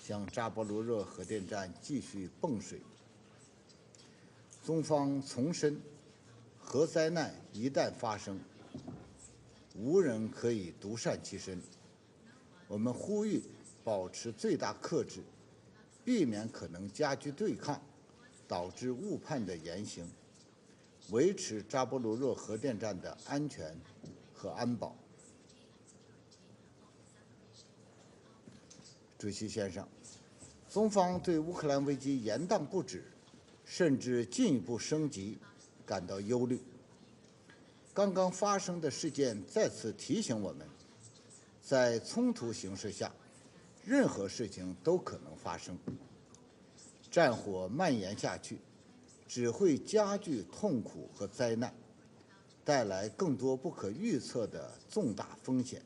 向扎波罗热核电站继续泵水。中方重申，核灾难一旦发生，无人可以独善其身。我们呼吁保持最大克制，避免可能加剧对抗，导致误判的言行，维持扎波罗热核电站的安全和安保。主席先生，中方对乌克兰危机延宕不止，甚至进一步升级感到忧虑。刚刚发生的事件再次提醒我们，在冲突形势下，任何事情都可能发生。战火蔓延下去，只会加剧痛苦和灾难，带来更多不可预测的重大风险。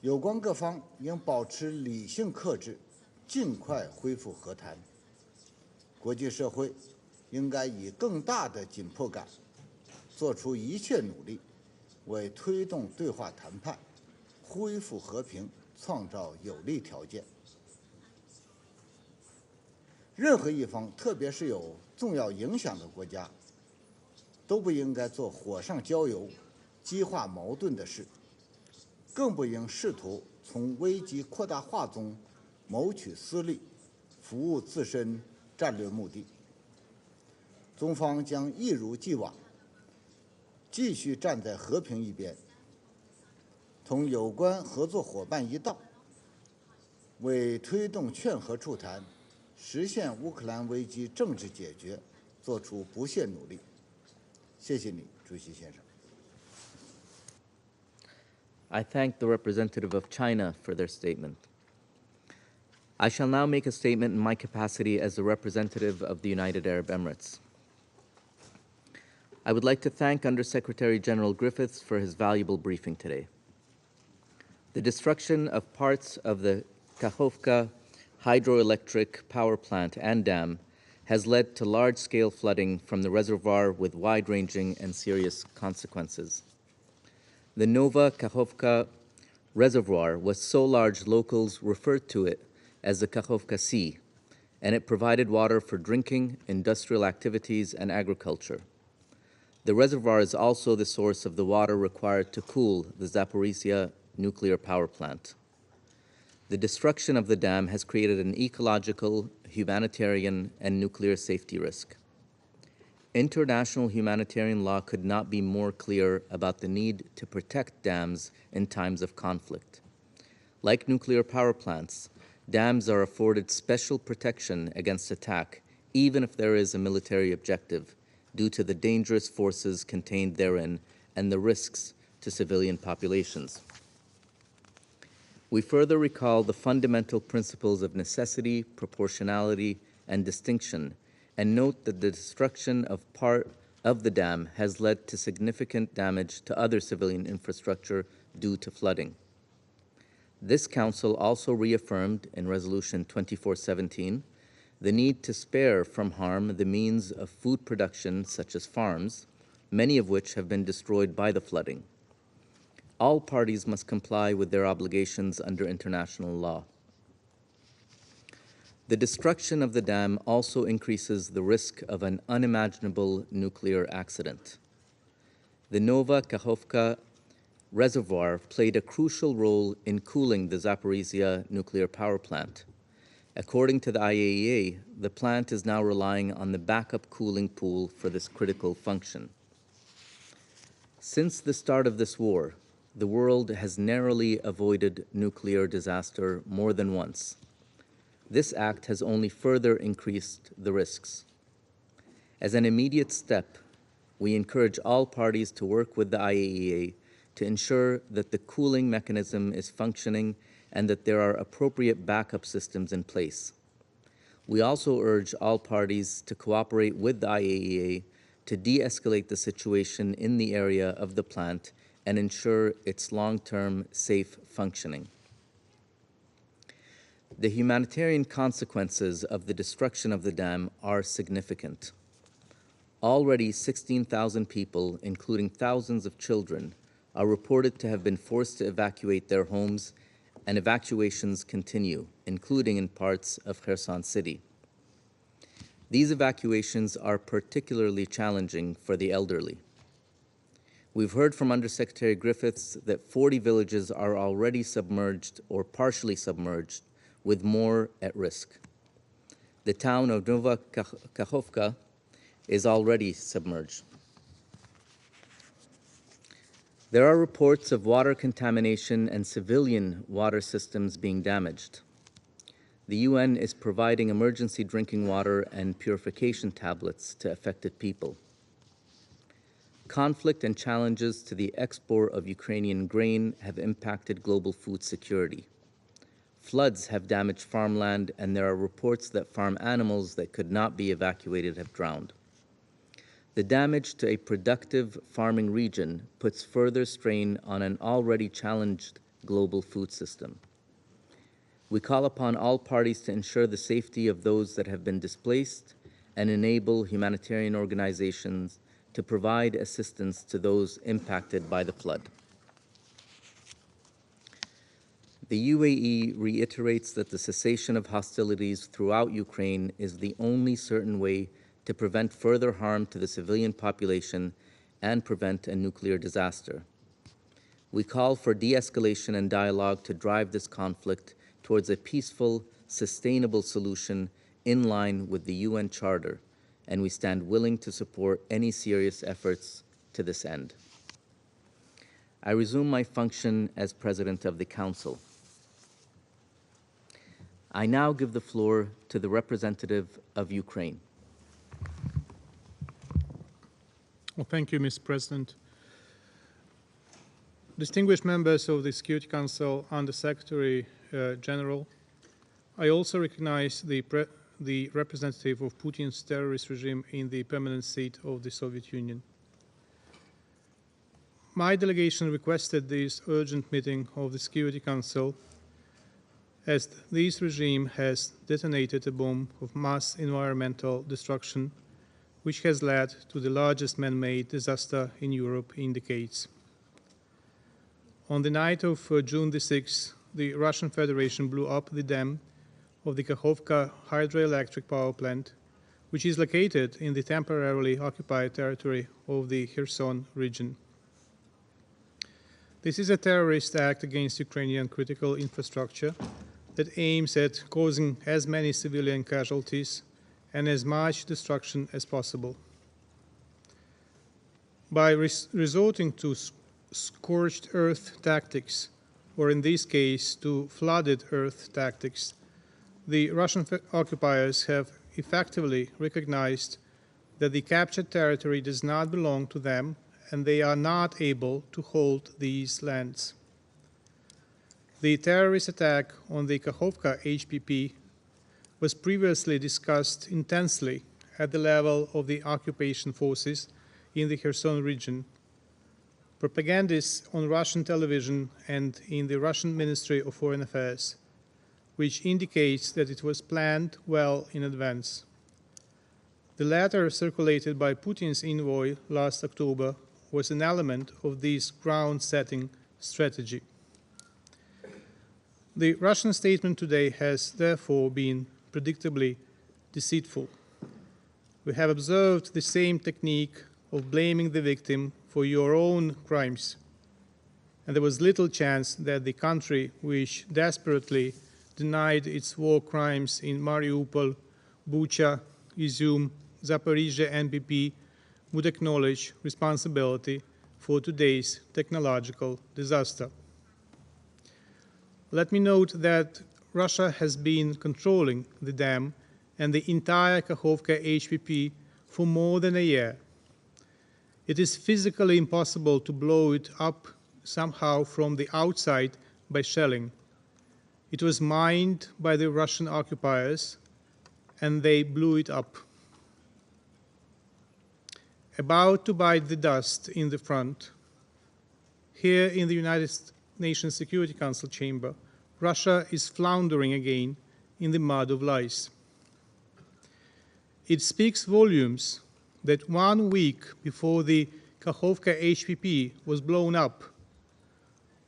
有关各方应保持理性克制，尽快恢复和谈。国际社会应该以更大的紧迫感，做出一切努力，为推动对话谈判、恢复和平创造有利条件。任何一方，特别是有重要影响的国家，都不应该做火上浇油、激化矛盾的事，更不应试图从危机扩大化中谋取私利，服务自身战略目的。中方将一如既往，继续站在和平一边，同有关合作伙伴一道，为推动劝和促谈、实现乌克兰危机政治解决做出不懈努力。谢谢你，主席先生。I thank the representative of China for their statement. I shall now make a statement in my capacity as the representative of the United Arab Emirates. I would like to thank Undersecretary General Griffiths for his valuable briefing today. The destruction of parts of the Kachovka hydroelectric power plant and dam has led to large-scale flooding from the reservoir with wide-ranging and serious consequences. The Nova Kachovka reservoir was so large locals referred to it as the Kachovka Sea, and it provided water for drinking, industrial activities, and agriculture. The reservoir is also the source of the water required to cool the Zaporizhia nuclear power plant. The destruction of the dam has created an ecological, humanitarian, and nuclear safety risk. International humanitarian law could not be more clear about the need to protect dams in times of conflict. Like nuclear power plants, dams are afforded special protection against attack, even if there is a military objective, due to the dangerous forces contained therein and the risks to civilian populations. We further recall the fundamental principles of necessity, proportionality, and distinction, and note that the destruction of part of the dam has led to significant damage to other civilian infrastructure due to flooding. This Council also reaffirmed in Resolution 2417 the need to spare from harm the means of food production such as farms, many of which have been destroyed by the flooding. All parties must comply with their obligations under international law. The destruction of the dam also increases the risk of an unimaginable nuclear accident. The Nova Kachovka reservoir played a crucial role in cooling the Zaporizhia nuclear power plant. According to the IAEA, the plant is now relying on the backup cooling pool for this critical function. Since the start of this war, the world has narrowly avoided nuclear disaster more than once. This act has only further increased the risks. As an immediate step, we encourage all parties to work with the IAEA to ensure that the cooling mechanism is functioning and that there are appropriate backup systems in place. We also urge all parties to cooperate with the IAEA to de-escalate the situation in the area of the plant and ensure its long-term safe functioning. The humanitarian consequences of the destruction of the dam are significant. Already 16,000 people, including thousands of children, are reported to have been forced to evacuate their homes, and evacuations continue, including in parts of Kherson city. These evacuations are particularly challenging for the elderly. We've heard from Undersecretary Griffiths that 40 villages are already submerged or partially submerged, with more at risk. The town of Nova Kachovka is already submerged. There are reports of water contamination and civilian water systems being damaged. The UN is providing emergency drinking water and purification tablets to affected people. Conflict and challenges to the export of Ukrainian grain have impacted global food security. Floods have damaged farmland, and there are reports that farm animals that could not be evacuated have drowned. The damage to a productive farming region puts further strain on an already challenged global food system. We call upon all parties to ensure the safety of those that have been displaced and enable humanitarian organizations to provide assistance to those impacted by the flood. The UAE reiterates that the cessation of hostilities throughout Ukraine is the only certain way to prevent further harm to the civilian population and prevent a nuclear disaster. We call for de-escalation and dialogue to drive this conflict towards a peaceful, sustainable solution in line with the UN Charter, and we stand willing to support any serious efforts to this end. I resume my function as President of the Council. I now give the floor to the representative of Ukraine. Well, thank you, Mr. President. Distinguished members of the Security Council, Under Secretary General, I also recognize the representative of Putin's terrorist regime in the permanent seat of the Soviet Union. My delegation requested this urgent meeting of the Security Council as this regime has detonated a bomb of mass environmental destruction which has led to the largest man-made disaster in Europe in decades. On the night of June the 6th, the Russian Federation blew up the dam of the Kakhovka hydroelectric power plant, which is located in the temporarily occupied territory of the Kherson region. This is a terrorist act against Ukrainian critical infrastructure that aims at causing as many civilian casualties and as much destruction as possible. By resorting to scorched earth tactics, or in this case to flooded earth tactics, the Russian occupiers have effectively recognized that the captured territory does not belong to them and they are not able to hold these lands. The terrorist attack on the Kakhovka HPP was previously discussed intensely at the level of the occupation forces in the Kherson region. Propagandists on Russian television and in the Russian Ministry of Foreign Affairs, which indicates that it was planned well in advance. The letter circulated by Putin's envoy last October was an element of this ground-setting strategy. The Russian statement today has therefore been predictably deceitful. We have observed the same technique of blaming the victim for your own crimes, and there was little chance that the country which desperately denied its war crimes in Mariupol, Bucha, Izium, Zaporizhzhia, and BP would acknowledge responsibility for today's technological disaster. Let me note that Russia has been controlling the dam and the entire Kakhovka HPP for more than a year. It is physically impossible to blow it up somehow from the outside by shelling. It was mined by the Russian occupiers, and they blew it up. About to bite the dust in the front, here in the United Nations Security Council chamber, Russia is floundering again in the mud of lies. It speaks volumes that 1 week before the Kakhovka HPP was blown up,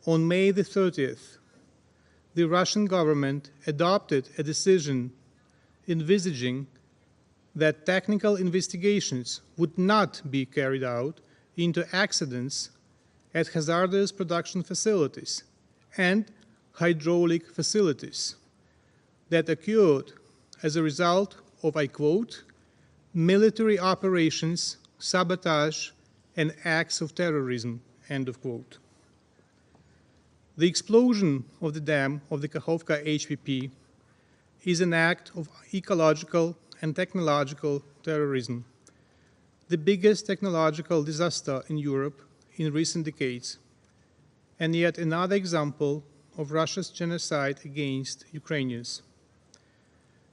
on May the 30th, the Russian government adopted a decision envisaging that technical investigations would not be carried out into accidents at hazardous production facilities and hydraulic facilities that occurred as a result of, I quote, military operations, sabotage, and acts of terrorism, end of quote. The explosion of the dam of the Kakhovka HPP is an act of ecological and technological terrorism the biggest technological disaster in Europe in recent decades, and yet another example of Russia's genocide against Ukrainians.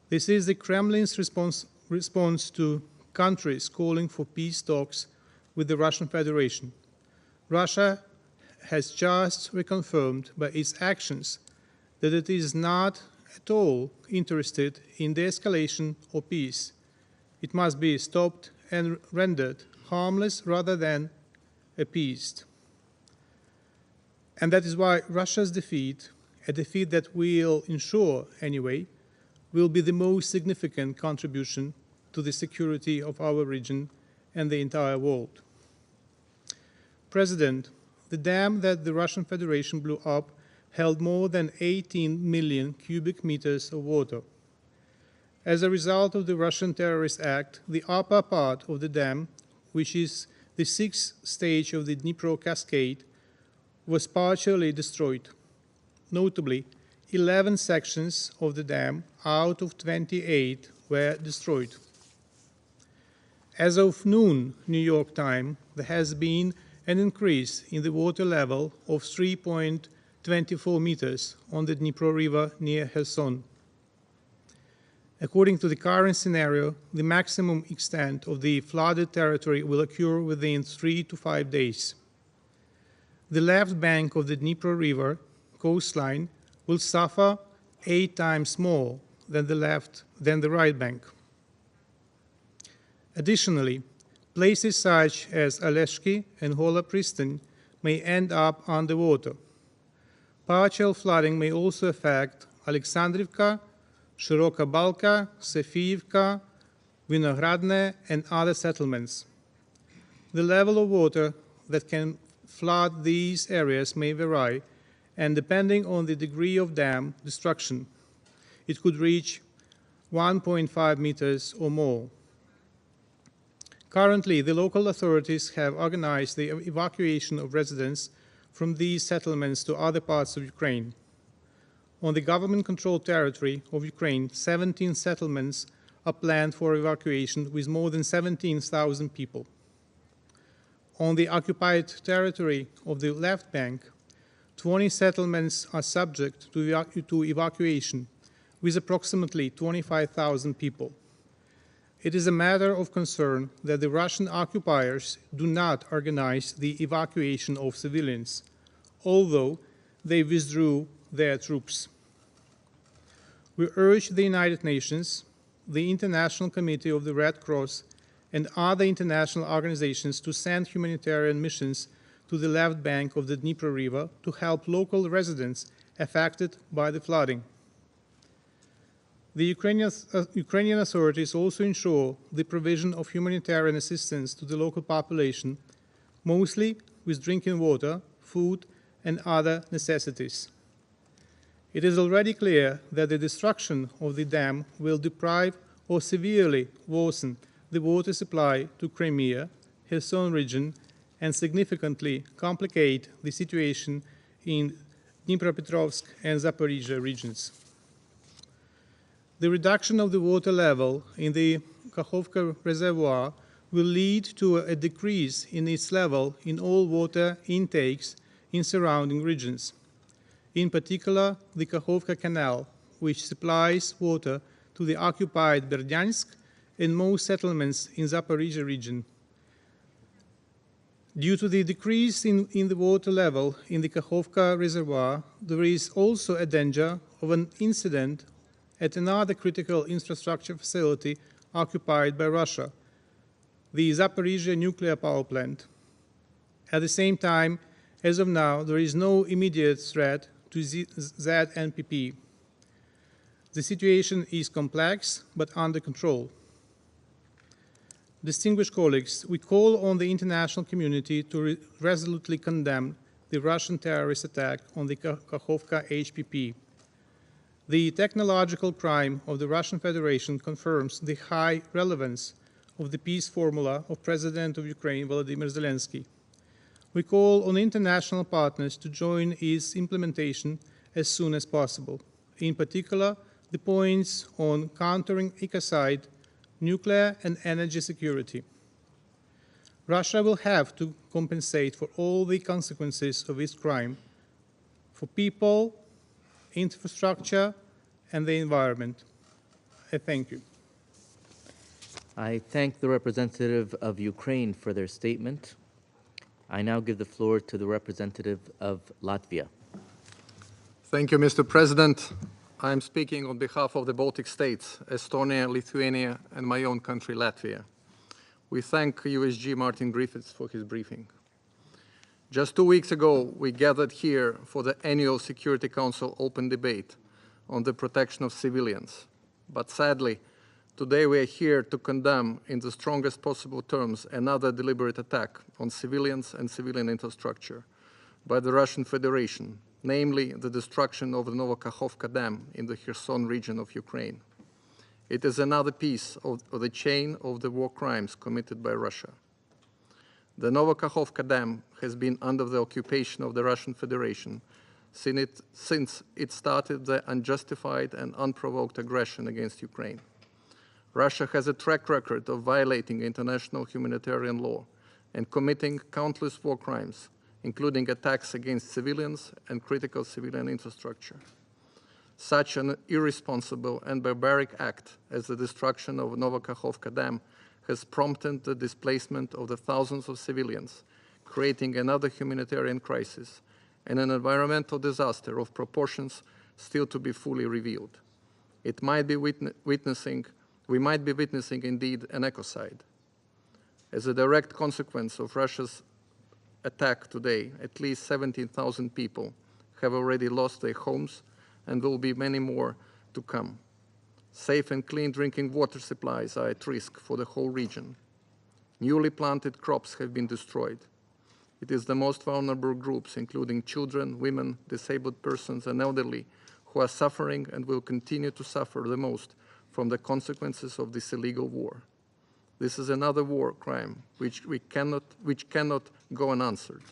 This is the Kremlin's response to countries calling for peace talks with the Russian Federation. Russia has just reconfirmed by its actions that it is not at all interested in the escalation or peace. It must be stopped and rendered harmless rather than appeased. And that is why Russia's defeat, a defeat that we'll ensure anyway, will be the most significant contribution to the security of our region and the entire world. President, the dam that the Russian Federation blew up held more than 18 million cubic meters of water. As a result of the Russian terrorist act, the upper part of the dam, which is the sixth stage of the Dnipro cascade, was partially destroyed. Notably, 11 sections of the dam out of 28 were destroyed. As of noon, New York time, there has been an increase in the water level of 3.24 meters on the Dnipro River near Kherson. According to the current scenario, the maximum extent of the flooded territory will occur within 3 to 5 days. The left bank of the Dnipro River coastline will suffer 8 times more than the right bank. Additionally, places such as Oleshki and Hola Pristan may end up underwater. Partial flooding may also affect Alexandrivka, Shiroka Balka, Sofiivka, Vinogradne, and other settlements. The level of water that can flood these areas may vary, and depending on the degree of dam destruction, it could reach 1.5 meters or more. Currently, the local authorities have organized the evacuation of residents from these settlements to other parts of Ukraine. On the government-controlled territory of Ukraine, 17 settlements are planned for evacuation with more than 17,000 people. On the occupied territory of the left bank, 20 settlements are subject to evacuation with approximately 25,000 people. It is a matter of concern that the Russian occupiers do not organize the evacuation of civilians, although they withdrew their troops. We urge the United Nations, the International Committee of the Red Cross, and other international organizations to send humanitarian missions to the left bank of the Dnipro River to help local residents affected by the flooding. The Ukrainian authorities also ensure the provision of humanitarian assistance to the local population, mostly with drinking water, food, and other necessities. It is already clear that the destruction of the dam will deprive or severely worsen the water supply to Crimea, Kherson region, and significantly complicate the situation in Dnipropetrovsk and Zaporizhzhia regions. The reduction of the water level in the Kakhovka reservoir will lead to a decrease in its level in all water intakes in surrounding regions. In particular, the Kakhovka Canal, which supplies water to the occupied Berdyansk and most settlements in Zaporizhzhia region. Due to the decrease in the water level in the Kakhovka reservoir, there is also a danger of an incident at another critical infrastructure facility occupied by Russia, the Zaporizhzhia nuclear power plant. At the same time, as of now, there is no immediate threat to ZNPP. The situation is complex but under control. Distinguished colleagues, we call on the international community to resolutely condemn the Russian terrorist attack on the Kakhovka HPP. The technological crime of the Russian Federation confirms the high relevance of the peace formula of President of Ukraine, Volodymyr Zelensky. We call on international partners to join its implementation as soon as possible, in particular, the points on countering ecocide, nuclear and energy security. Russia will have to compensate for all the consequences of this crime for people, infrastructure, and the environment. I thank you. I thank the representative of Ukraine for their statement. I now give the floor to the representative of Latvia. Thank you, Mr. President. I am speaking on behalf of the Baltic states, Estonia, Lithuania, and my own country, Latvia. We thank USG Martin Griffiths for his briefing. Just 2 weeks ago, we gathered here for the annual Security Council open debate on the protection of civilians. But sadly, today we are here to condemn in the strongest possible terms another deliberate attack on civilians and civilian infrastructure by the Russian Federation, namely the destruction of the Novokakhovka Dam in the Kherson region of Ukraine. It is another piece of the chain of the war crimes committed by Russia. The Novokakhovka Dam has been under the occupation of the Russian Federation since it started the unjustified and unprovoked aggression against Ukraine. Russia has a track record of violating international humanitarian law and committing countless war crimes, including attacks against civilians and critical civilian infrastructure. Such an irresponsible and barbaric act as the destruction of Novokakhovka Dam has prompted the displacement of the thousands of civilians, creating another humanitarian crisis and an environmental disaster of proportions still to be fully revealed. We might be witnessing indeed an ecocide. As a direct consequence of Russia's attack today, at least 17,000 people have already lost their homes and will be many more to come. Safe and clean drinking water supplies are at risk for the whole region. Newly planted crops have been destroyed. It is the most vulnerable groups, including children, women, disabled persons, and elderly, who are suffering and will continue to suffer the most from the consequences of this illegal war. This is another war crime which cannot go unanswered.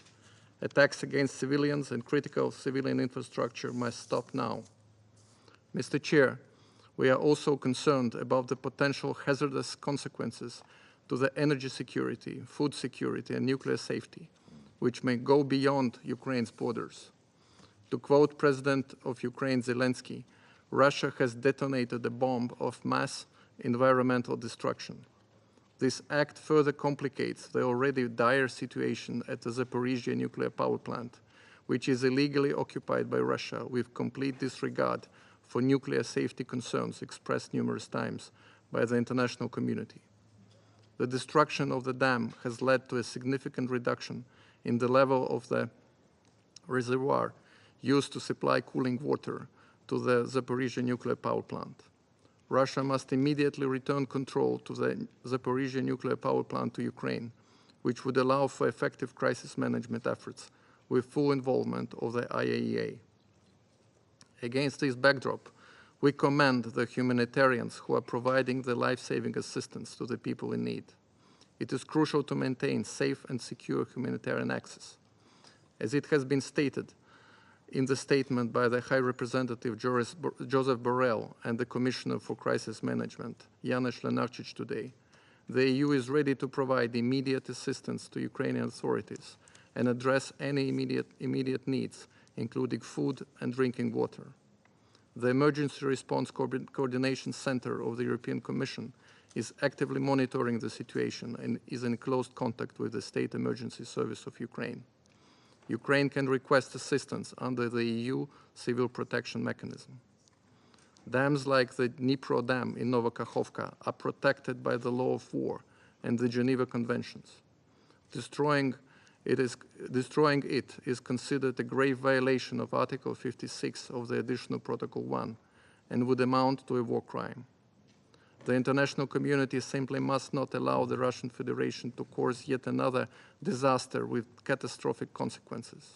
Attacks against civilians and critical civilian infrastructure must stop now. Mr. Chair, we are also concerned about the potential hazardous consequences to the energy security, food security, and nuclear safety, which may go beyond Ukraine's borders. To quote President of Ukraine Zelensky, Russia has detonated a bomb of mass environmental destruction. This act further complicates the already dire situation at the Zaporizhzhia nuclear power plant, which is illegally occupied by Russia with complete disregard for nuclear safety concerns expressed numerous times by the international community. The destruction of the dam has led to a significant reduction in the level of the reservoir used to supply cooling water to the Zaporizhzhia nuclear power plant. Russia must immediately return control to the Zaporizhzhia nuclear power plant to Ukraine, which would allow for effective crisis management efforts with full involvement of the IAEA. Against this backdrop, we commend the humanitarians who are providing the life-saving assistance to the people in need. It is crucial to maintain safe and secure humanitarian access. As it has been stated in the statement by the High Representative Joseph Borrell and the Commissioner for Crisis Management, Janusz Lenarčič, today, the EU is ready to provide immediate assistance to Ukrainian authorities and address any immediate needs, including food and drinking water. The Emergency Response Coordination Center of the European Commission is actively monitoring the situation and is in close contact with the State Emergency Service of Ukraine. Ukraine can request assistance under the EU Civil Protection Mechanism. Dams like the Dnipro Dam in Novokakhovka are protected by the law of war and the Geneva Conventions. Destroying it is considered a grave violation of Article 56 of the Additional Protocol 1 and would amount to a war crime. The international community simply must not allow the Russian Federation to cause yet another disaster with catastrophic consequences.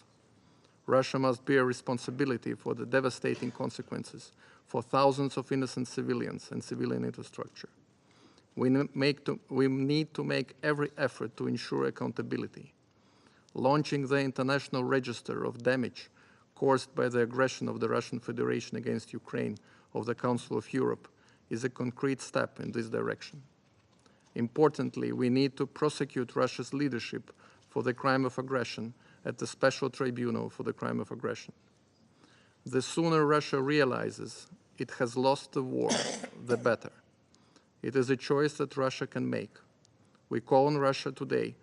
Russia must bear responsibility for the devastating consequences for thousands of innocent civilians and civilian infrastructure. We need to make every effort to ensure accountability. Launching the International Register of Damage caused by the aggression of the Russian Federation against Ukraine of the Council of Europe is a concrete step in this direction. Importantly, we need to prosecute Russia's leadership for the crime of aggression at the Special Tribunal for the crime of aggression. The sooner Russia realizes it has lost the war, the better. It is a choice that Russia can make. We call on Russia today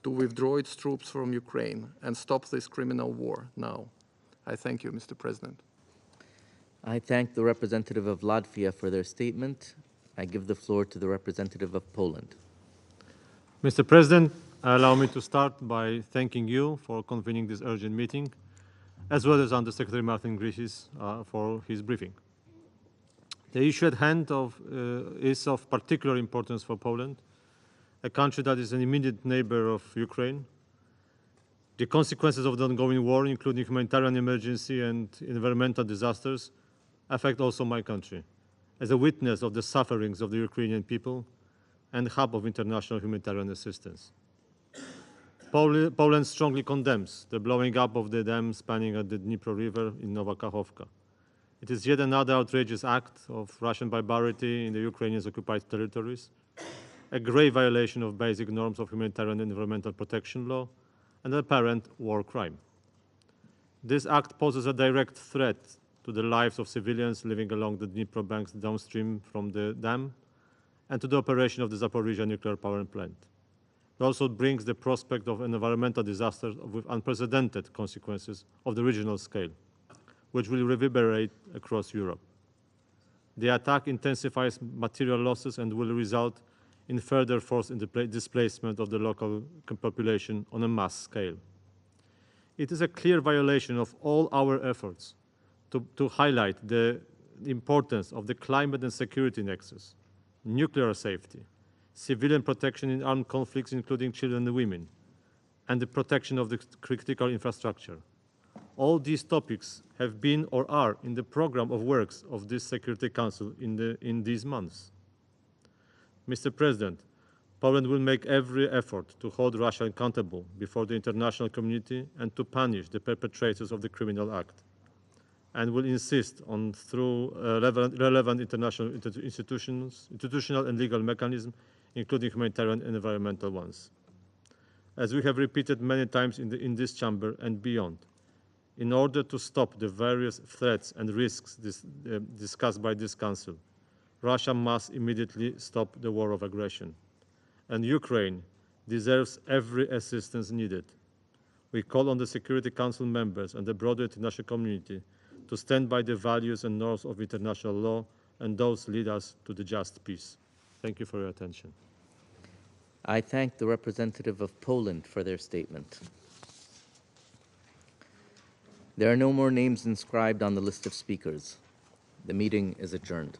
to withdraw its troops from Ukraine and stop this criminal war now. I thank you, Mr. President. I thank the representative of Latvia for their statement. I give the floor to the representative of Poland. Mr. President, allow me to start by thanking you for convening this urgent meeting, as well as Undersecretary Martin Griffiths for his briefing. The issue at hand is of particular importance for Poland, a country that is an immediate neighbor of Ukraine. The consequences of the ongoing war, including humanitarian emergency and environmental disasters, affect also my country, as a witness of the sufferings of the Ukrainian people and hub of international humanitarian assistance. Poland strongly condemns the blowing up of the dam spanning at the Dnipro River in Nowa Kachowka. It is yet another outrageous act of Russian barbarity in the Ukrainians' occupied territories, a grave violation of basic norms of humanitarian and environmental protection law, and an apparent war crime. This act poses a direct threat to the lives of civilians living along the Dnipro banks downstream from the dam and to the operation of the Zaporizhzhia nuclear power plant. It also brings the prospect of an environmental disaster with unprecedented consequences of the regional scale, which will reverberate across Europe. The attack intensifies material losses and will result in further forced displacement of the local population on a mass scale. It is a clear violation of all our efforts to highlight the importance of the climate and security nexus, nuclear safety, civilian protection in armed conflicts, including children and women, and the protection of the critical infrastructure. All these topics have been or are in the program of works of this Security Council in these months. Mr. President, Poland will make every effort to hold Russia accountable before the international community and to punish the perpetrators of the criminal act, and will insist on through relevant international institutional and legal mechanisms, including humanitarian and environmental ones. As we have repeated many times in this chamber and beyond, in order to stop the various threats and risks discussed by this Council, Russia must immediately stop the war of aggression, and Ukraine deserves every assistance needed. We call on the Security Council members and the broader international community to stand by the values and norms of international law and those lead us to the just peace. Thank you for your attention. I thank the representative of Poland for their statement. There are no more names inscribed on the list of speakers. The meeting is adjourned.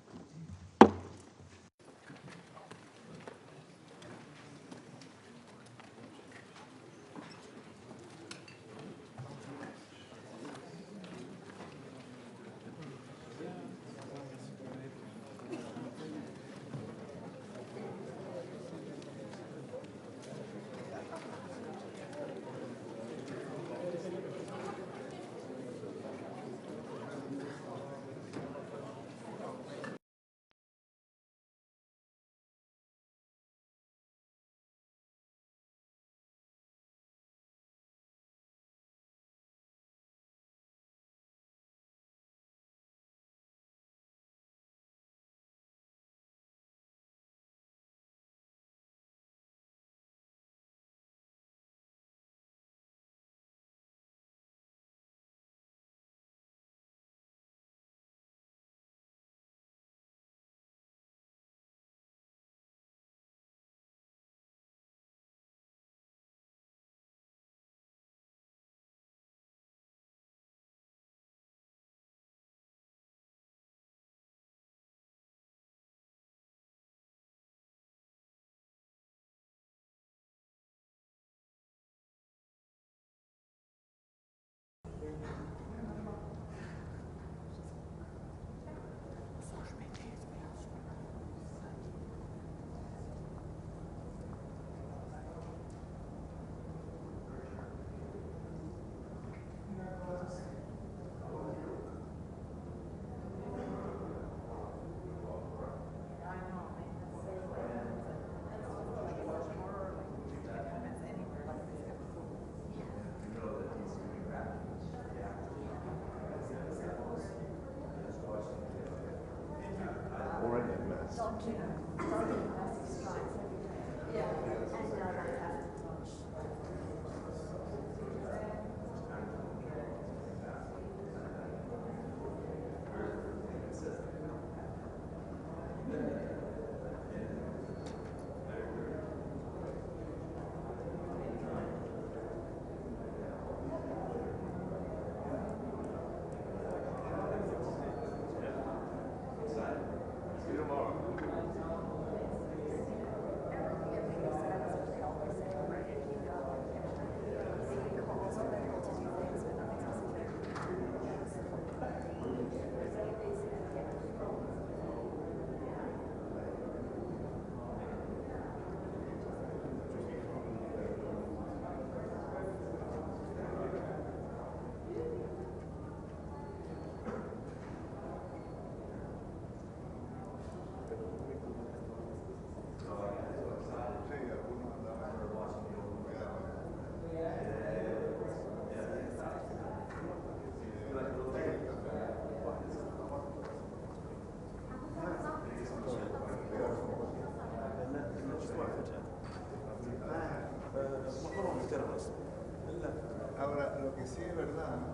verdad